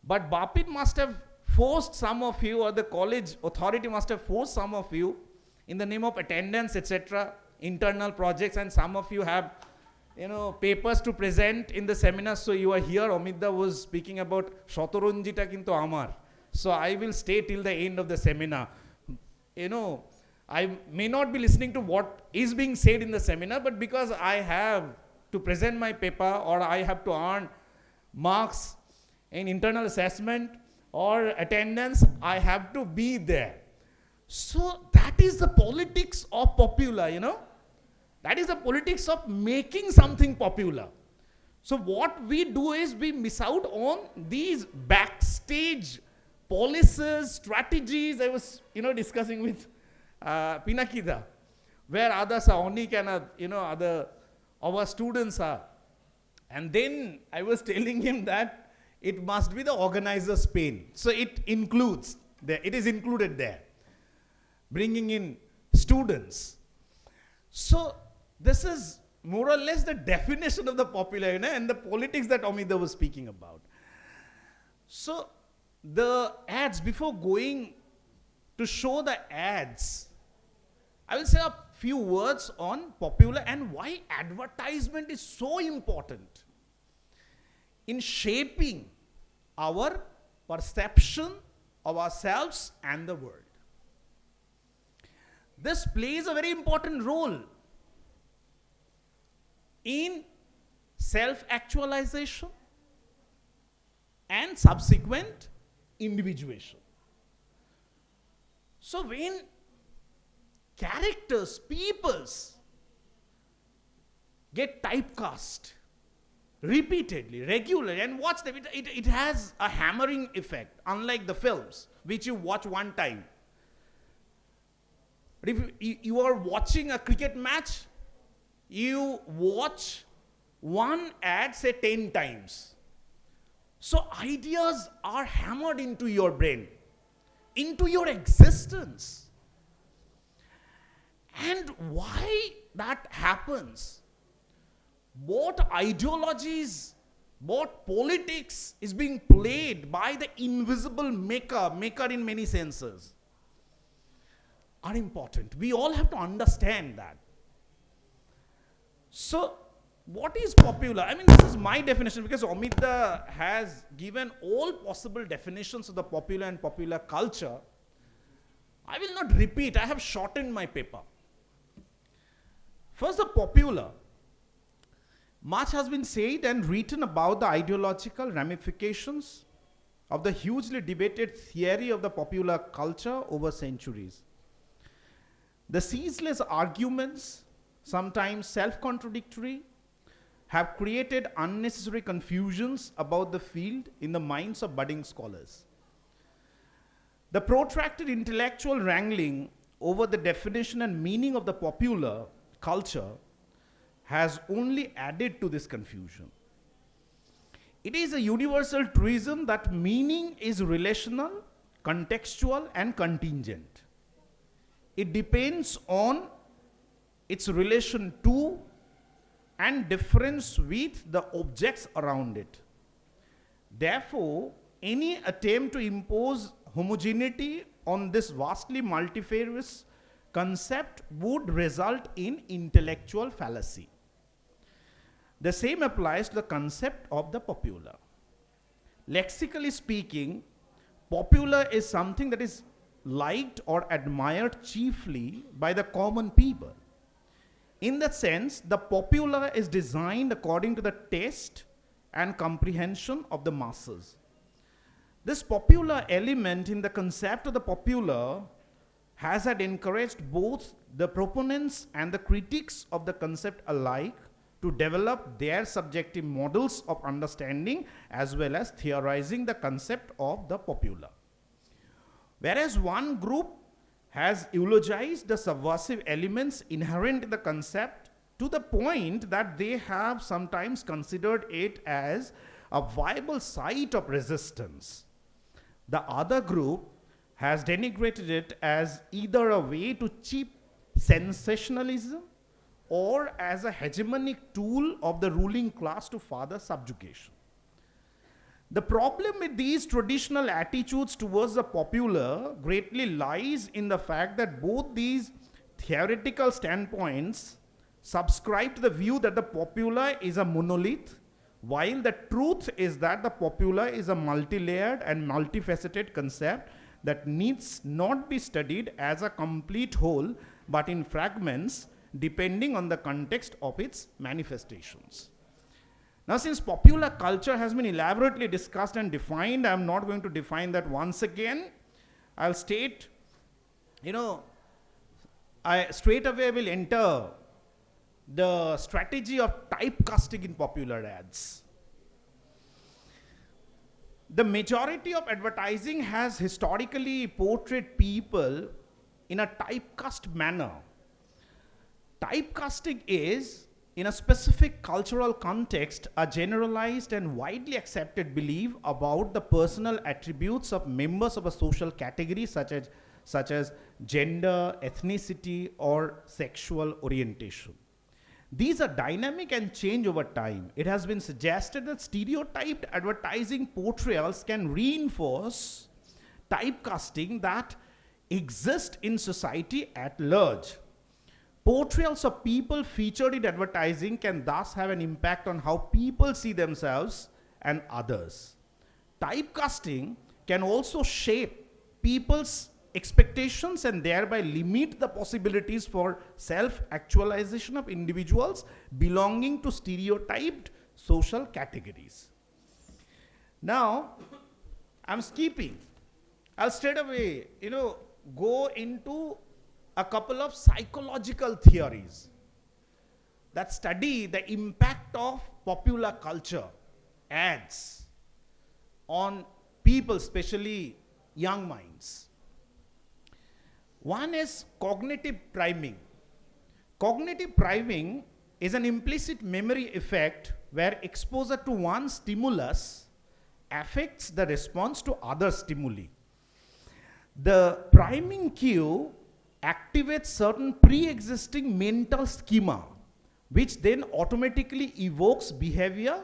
But BAPIT must have forced some of you, or the college authority must have forced some of you in the name of attendance, etc., internal projects, and some of you have, papers to present in the seminar. So you are here. Omidda was speaking about Shotoranjita kintu Amar. So I will stay till the end of the seminar. I may not be listening to what is being said in the seminar, but because I have to present my paper or I have to earn marks in internal assessment or attendance, I have to be there. So that is the politics of popular, That is the politics of making something popular. So what we do is we miss out on these backstage policies, strategies. I was, discussing with Pinakida, where others are, Onik and, other our students are. And then I was telling him that it must be the organizer's pain. So it is included there. Bringing in students. So this is more or less the definition of the popular, and the politics that Amida was speaking about. So the ads, before going to show the ads, I will say a few words on popular and why advertisement is so important in shaping our perception of ourselves and the world. This plays a very important role in self-actualization and subsequent individuation. So when characters, peoples get typecast repeatedly, regularly, and watch them. It has a hammering effect, unlike the films, which you watch one time. But if you are watching a cricket match, you watch one ad, say 10 times. So ideas are hammered into your brain, into your existence. And why that happens? What ideologies, what politics is being played by the invisible maker in many senses, are important. We all have to understand that. So, what is popular? I mean, this is my definition, because Amita has given all possible definitions of the popular and popular culture. I will not repeat, I have shortened my paper. First, the popular. Much has been said and written about the ideological ramifications of the hugely debated theory of the popular culture over centuries. The ceaseless arguments, sometimes self-contradictory, have created unnecessary confusions about the field in the minds of budding scholars. The protracted intellectual wrangling over the definition and meaning of the popular culture has only added to this confusion. It is a universal truism that meaning is relational, contextual, and contingent. It depends on its relation to and difference with the objects around it. Therefore, any attempt to impose homogeneity on this vastly multifarious concept would result in intellectual fallacy. The same applies to the concept of the popular. Lexically speaking, popular is something that is liked or admired chiefly by the common people. In that sense, the popular is designed according to the taste and comprehension of the masses. This popular element in the concept of the popular has had encouraged both the proponents and the critics of the concept alike to develop their subjective models of understanding as well as theorizing the concept of the popular. Whereas one group has eulogized the subversive elements inherent in the concept to the point that they have sometimes considered it as a viable site of resistance. The other group has denigrated it as either a way to cheap sensationalism or as a hegemonic tool of the ruling class to further subjugation. The problem with these traditional attitudes towards the popular greatly lies in the fact that both these theoretical standpoints subscribe to the view that the popular is a monolith, while the truth is that the popular is a multi-layered and multifaceted concept that needs not be studied as a complete whole, but in fragments depending on the context of its manifestations. Now, since popular culture has been elaborately discussed and defined, I am not going to define that once again. I'll state, I straight away will enter the strategy of typecasting in popular ads. The majority of advertising has historically portrayed people in a typecast manner. Typecasting is, in a specific cultural context, a generalized and widely accepted belief about the personal attributes of members of a social category such as gender, ethnicity, or sexual orientation. These are dynamic and change over time. It has been suggested that stereotyped advertising portrayals can reinforce typecasting that exist in society at large. Portrayals of people featured in advertising can thus have an impact on how people see themselves and others. Typecasting can also shape people's expectations and thereby limit the possibilities for self-actualization of individuals belonging to stereotyped social categories. Now, I'm skipping. I'll straight away, go into a couple of psychological theories. that study the impact of popular culture, ads, on people, especially young minds. One is cognitive priming. Cognitive priming is an implicit memory effect where exposure to one stimulus affects the response to other stimuli. The priming cue activates certain pre-existing mental schema, which then automatically evokes behavior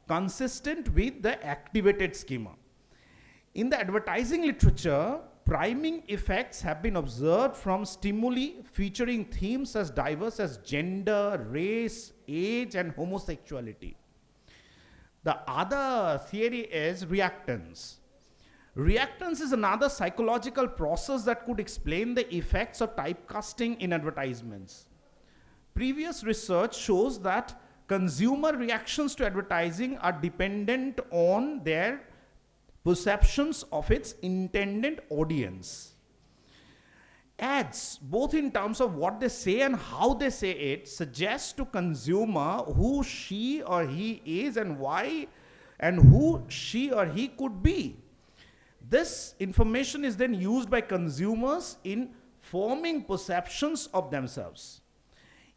consistent with the activated schema. In the advertising literature, priming effects have been observed from stimuli featuring themes as diverse as gender, race, age, and homosexuality. The other theory is reactance. Reactance is another psychological process that could explain the effects of typecasting in advertisements. Previous research shows that consumer reactions to advertising are dependent on their perceptions of its intended audience. Ads, both in terms of what they say and how they say it, suggest to consumer who she or he is and why, and who she or he could be. This information is then used by consumers in forming perceptions of themselves.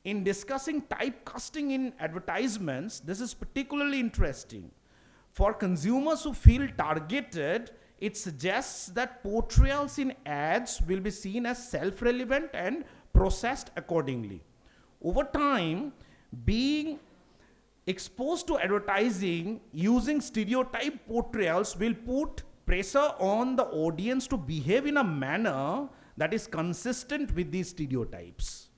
In discussing typecasting in advertisements, this is particularly interesting. For consumers who feel targeted, it suggests that portrayals in ads will be seen as self-relevant and processed accordingly. Over time, being exposed to advertising using stereotype portrayals will put pressure on the audience to behave in a manner that is consistent with these stereotypes.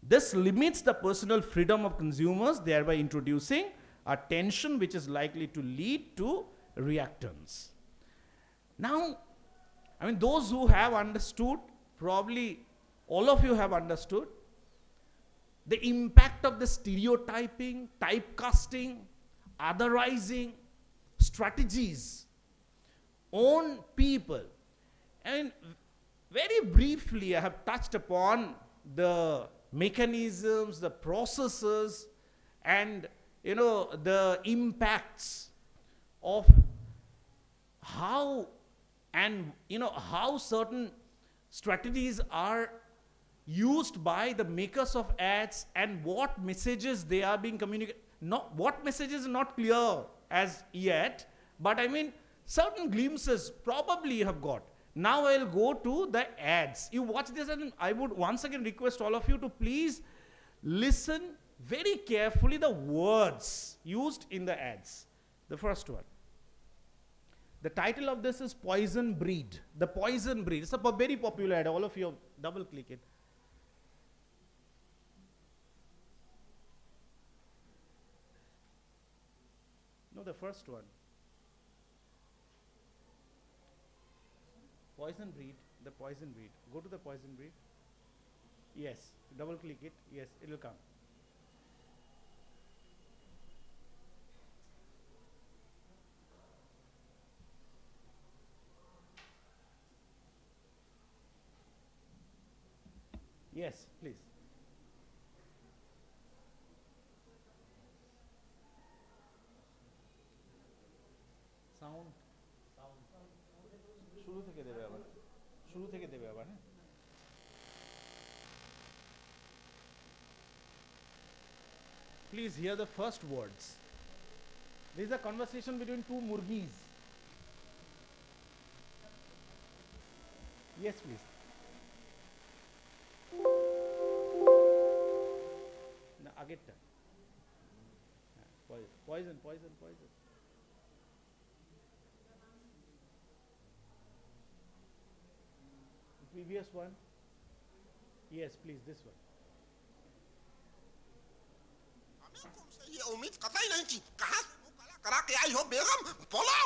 This limits the personal freedom of consumers, thereby introducing a tension which is likely to lead to reactance. Now, I mean, those who have understood, probably all of you have understood, the impact of the stereotyping, typecasting, otherizing strategies on people. And very briefly, I have touched upon the mechanisms, the processes, and the impacts of how how certain strategies are used by the makers of ads and what messages they are being communicated. What messages are not clear as yet, but I mean certain glimpses probably you have got. Now I'll go to the ads. You watch this, and I would once again request all of you to please listen very carefully the words used in the ads. The first one. The title of this is Poison Breed. The Poison Breed. It's a very popular ad. All of you double click it. No, the first one. Poison Breed. The Poison Breed. Go to the Poison Breed. Yes. Double click it. Yes, it will come. Yes, please. Sound. শুরু থেকে দেবে আবার। শুরু থেকে দেবে আবার, হ্যাঁ? Please hear the first words. This is a conversation between two murgis. Yes, please. না আগেরটা poison. The previous one. Yes, please, this one. ये उम्मीद कतई नहीं थी। कहाँ से मुंह काला करा के आई हो बेगम? बोलो।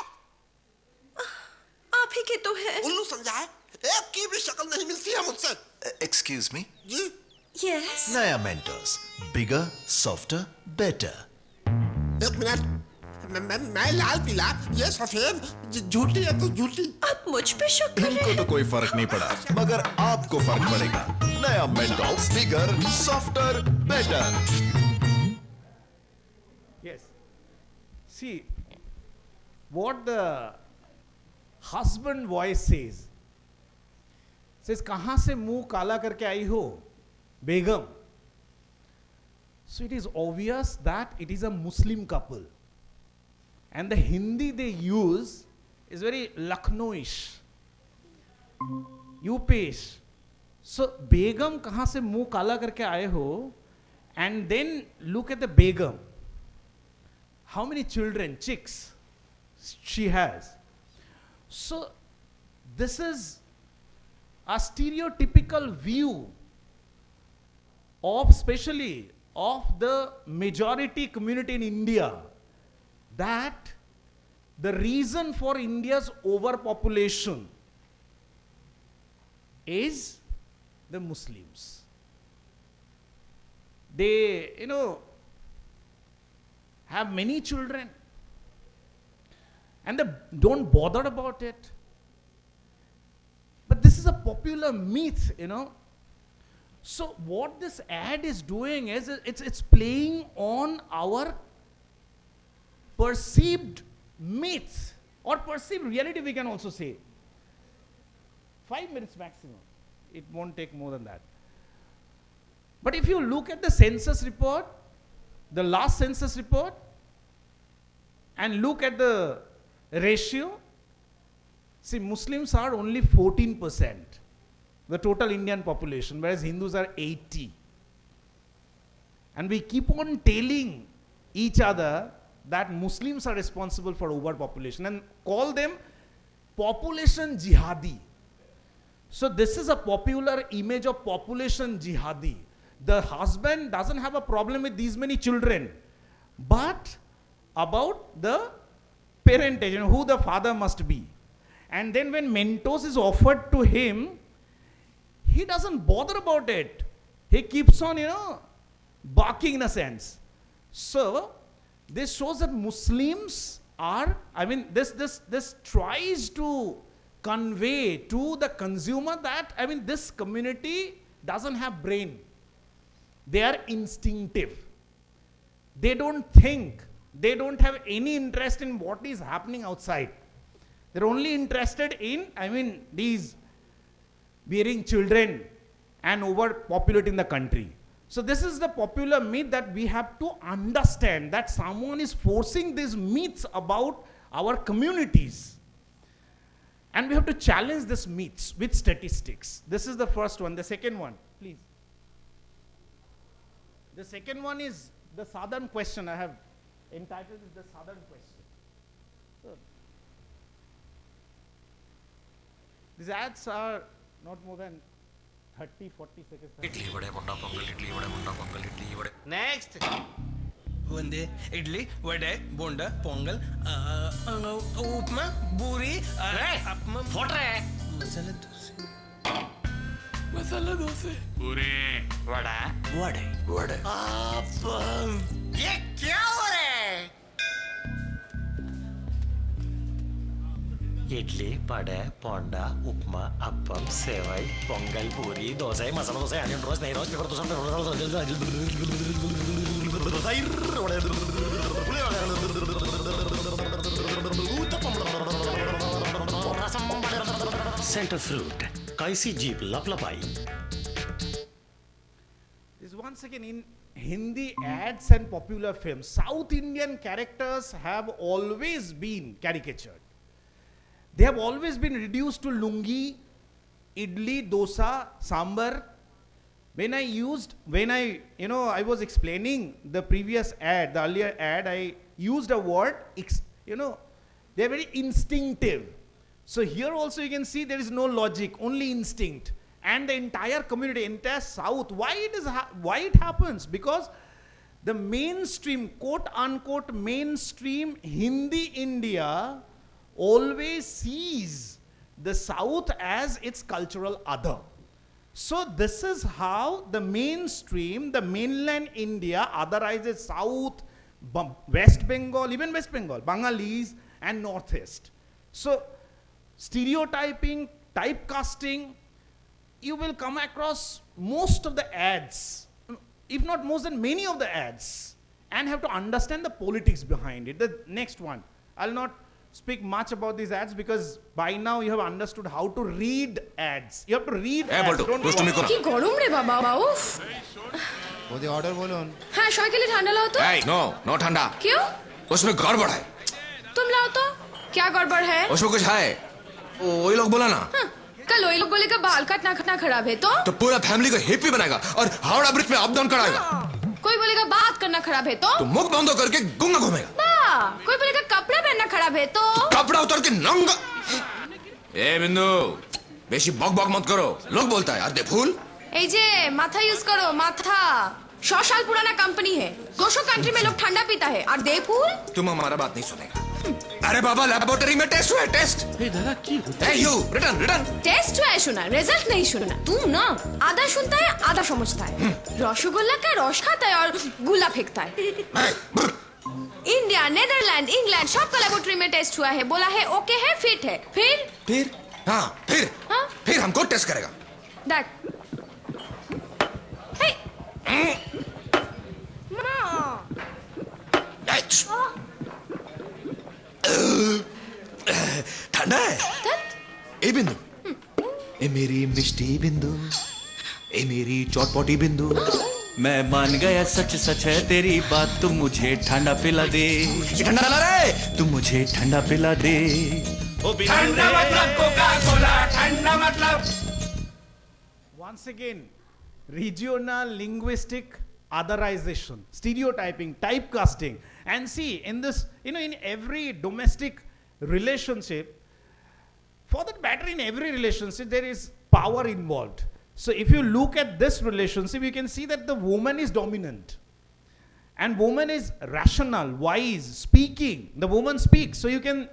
आप ही के तो है। उल्लू समझा है? एक की भी शक्ल नहीं मिलती है मुझसे। Excuse me? जी? Yes. नया Mentos. Bigger, softer, better. एक मिनट। मैं लाल पीला, ये सफेद, झूठी है तो झूठी। आप मुझ पे शक कर रहे इनको तो कोई फर्क नहीं पड़ा, मगर आपको फर्क पड़ेगा। नया Mentos. Bigger, softer, better. See, what the husband voice says, कहाँ से मुंह काला करके आई हो, बेगम. So it is obvious that it is a Muslim couple. And the Hindi they use is very Lucknowish, UPish. So Begum kahan se muh kala karke aaye ho, and then look at the Begum. How many children, chicks she has. So this is a stereotypical view of, especially of the majority community in India, that the reason for India's overpopulation is the Muslims. They, have many children and they don't bother about it. But this is a popular myth, So what this ad is doing is it's playing on our perceived myths or perceived reality, we can also say. 5 minutes maximum. It won't take more than that. But if you look at the census report, the last census report, and look at the ratio, see, Muslims are only 14%, the total Indian population, whereas Hindus are 80. And we keep on telling each other that Muslims are responsible for overpopulation and call them population jihadi. So this is a popular image of population jihadi. The husband doesn't have a problem with these many children, but about the parentage, who the father must be. And then when Mentos is offered to him, he doesn't bother about it. He keeps on, barking in a sense. So this shows that Muslims are, this tries to convey to the consumer that, this community doesn't have brain. They are instinctive. They don't think. They don't have any interest in what is happening outside. They're only interested in, these bearing children and overpopulating the country. So this is the popular myth that we have to understand, that someone is forcing these myths about our communities. And we have to challenge these myths with statistics. This is the first one. The second one, please. The second one is the southern question. I have entitled it the southern question. So, these ads are not more than 30, 40 seconds. Next. ಒಂದೇ ಇಡ್ಲಿ ವಡೆ ಬೋಂಡ ಪೊಂಗಲ್ ಉಪ್ಮಾ ಬೂರಿ ಮಸಾಲೆ ದೋಸೆ ಪೂರಿ ವಡಾ ವಡೆ ವಡೆ ये क्या हो रहा है इडली वडे पोंडा उपमा अप्पम सेवई पोंगल पूरी dosa masala dosa onion roast नहीं roast paper dosa centre fruit कैसी jeep लपलपाई. This once again in Hindi ads and popular films. South Indian characters have always been caricatured. They have always been reduced to lungi, idli, dosa, sambar. When I was explaining the previous ad, the earlier ad, I used a word, they are very instinctive. So here also you can see there is no logic, only instinct. And the entire community, entire South, why it happens? Because the mainstream, quote unquote mainstream Hindi India always sees the South as its cultural other. So this is how the mainstream, the mainland India otherizes South, West Bengal, even West Bengal, Bengalis and Northeast. So stereotyping, typecasting, you will come across most of the ads, if not most than many of the ads and have to understand the politics behind it. The next one, I'll not speak much about these ads because by now you have understood how to read ads. You have to read ads. Don't watch. কি গরম রে বাবা উফ ওদি order বলুন হ্যাঁ সবাই খেলে ঠান্ডা লাও তো नो नो ठंडा क्यों उसमें गड़बड़ है तुम लाओ तो क्या गड़बड़ है उसमें कुछ है वही लोग बोला ना हाँ, कल वही लोग बोलेगा बाल काटना खराब है तो पूरा फैमिली को हिप्पी बनाएगा और हावड़ा ब्रिज पे अप डाउन कराएगा कोई बोलेगा बात करना खराब है तो मुख बंद करके गुंगा घूमेगा कोई बोलेगा कपड़ा पहनना खराब है तो कपड़ा उतर के नंगा ए बिंदु बेशी बक बक मत करो लोग बोलता है अर्धे फूल এই যে माथा यूज करो माथा 100 साल पुराना कंपनी है 200 कंट्री में लोग ठंडा पीता है और दे फूल तुम हमारा बात नहीं सुनेगा अरे बाबा लैबोरेटरी में टेस्ट हुआ है टेस्ट दादा की यू रिटर्न टेस्ट हुआ है सुना रिजल्ट नहीं सुना तू ना आधा सुनता है आधा समझता है रसगुल्ला का रस खाता है और गुल्ला फेंकता है इंडिया नेदरलैंड इंग्लैंड सब का लैबोरेटरी में टेस्ट हुआ है बोला है ओके है फिट है फिर हमको टेस्ट करेगा देख ठंडा है ए बिंदु ए मेरी मिष्टी बिंदु ए मेरी चौटपटी बिंदु मैं मान गया सच सच है तेरी बात तुम मुझे ठंडा पिला दे ठंडा ला रे तुम मुझे ठंडा पिला दे ठंडा मतलब कोका-कोला ठंडा मतलब once again regional linguistic otherization stereotyping typecasting and see in this in every domestic relationship for that matter in every relationship there is power involved. So if you look at this relationship you can see that the woman is dominant and woman is rational wise speaking the woman speaks so you can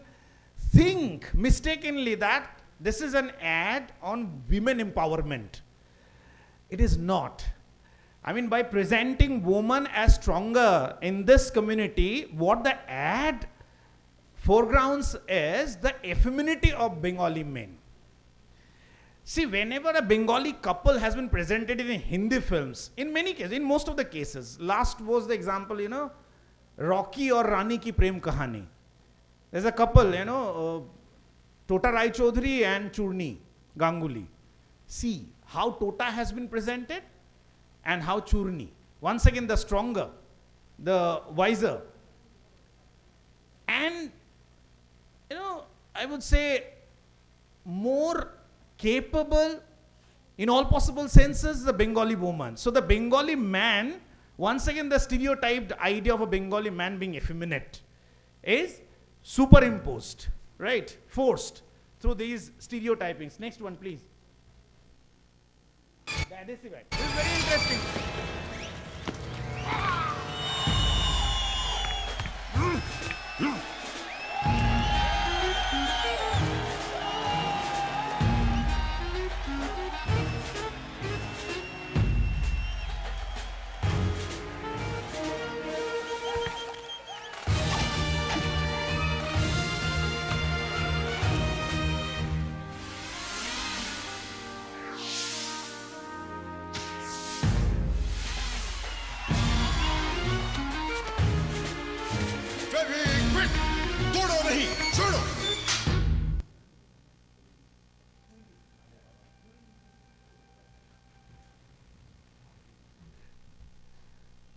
think mistakenly that this is an ad on women empowerment. It is not. I mean, by presenting woman as stronger in this community, what the ad foregrounds is the effeminacy of Bengali men. See, whenever a Bengali couple has been presented in Hindi films, in many cases, in most of the cases, last was the example, Rocky or Rani ki prem kahani. There's a couple, Tota Rai Chaudhary and Churni Ganguly. See how Tota has been presented and how Churni. Once again, the stronger, the wiser. And, I would say more capable in all possible senses the Bengali woman. So the Bengali man, once again the stereotyped idea of a Bengali man being effeminate is superimposed, right? Forced through these stereotypings. Next one, please. That is right. This is very interesting.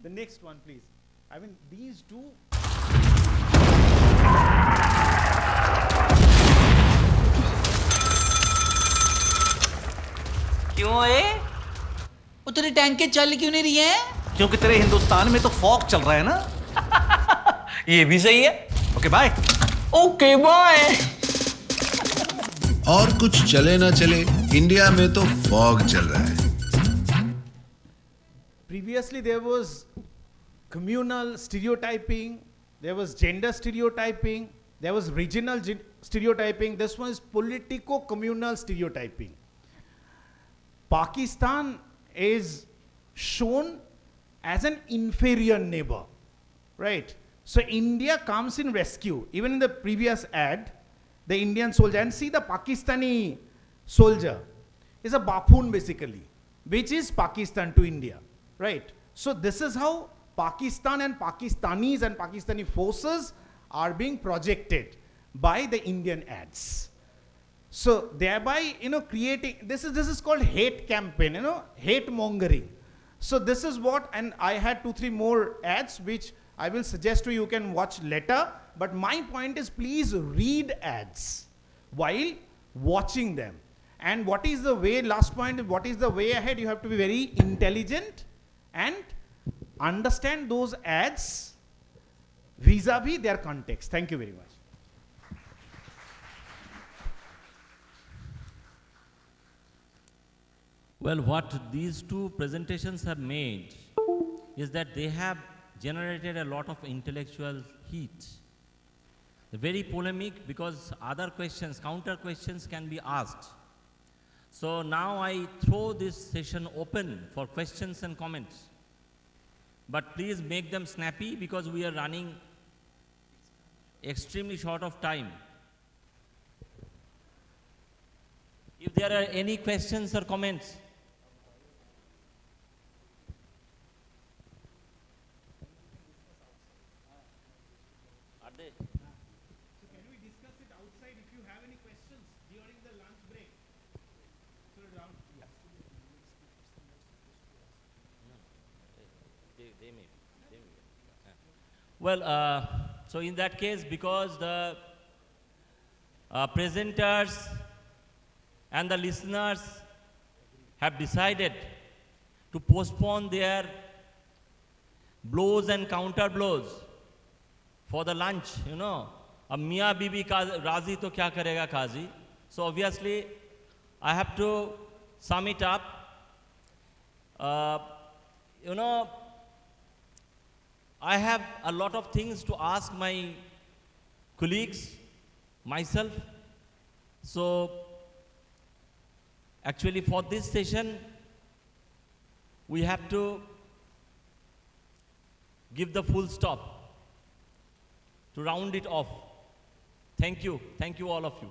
The next one, please. I mean, these two. क्यों वो तेरे tank के चल क्यों नहीं रही है? क्योंकि तेरे हिंदुस्तान में तो फॉग चल रहा है ना ये भी सही है. Okay bye. Okay bye. और कुछ चले ना चले इंडिया में तो फॉग चल रहा है. Previously there was communal stereotyping, there was gender stereotyping, there was regional stereotyping. This one is politico-communal stereotyping. Pakistan is shown as an inferior neighbor, right? So India comes in rescue. Even in the previous ad, the Indian soldier, and see the Pakistani soldier is a buffoon basically, which is Pakistan to India, right? So this is how Pakistan and Pakistanis and Pakistani forces are being projected by the Indian ads. So thereby, creating, this is called hate campaign, hate mongering. So this is what, and I had 2-3 more ads which I will suggest to you can watch later, but my point is please read ads while watching them. And what is the way, last point, what is the way ahead? You have to be very intelligent and understand those ads vis-a-vis their context. Thank you very much. Well, what these two presentations have made is that they have generated a lot of intellectual heat. Very polemic, because other questions, counter questions can be asked. So now I throw this session open for questions and comments. But please make them snappy, because we are running extremely short of time. If there are any questions or comments. Are they? So can we discuss it outside if you have any questions during the lunch break? So around, yes. They may. Well, so in that case, because the presenters and the listeners have decided to postpone their blows and counter blows for the lunch, अब मियाँ बीबी का राजी तो क्या करेगा काजी. So obviously I have to sum it up. I have a lot of things to ask my colleagues, myself. So actually for this session, we have to give the full stop to round it off. Thank you all of you.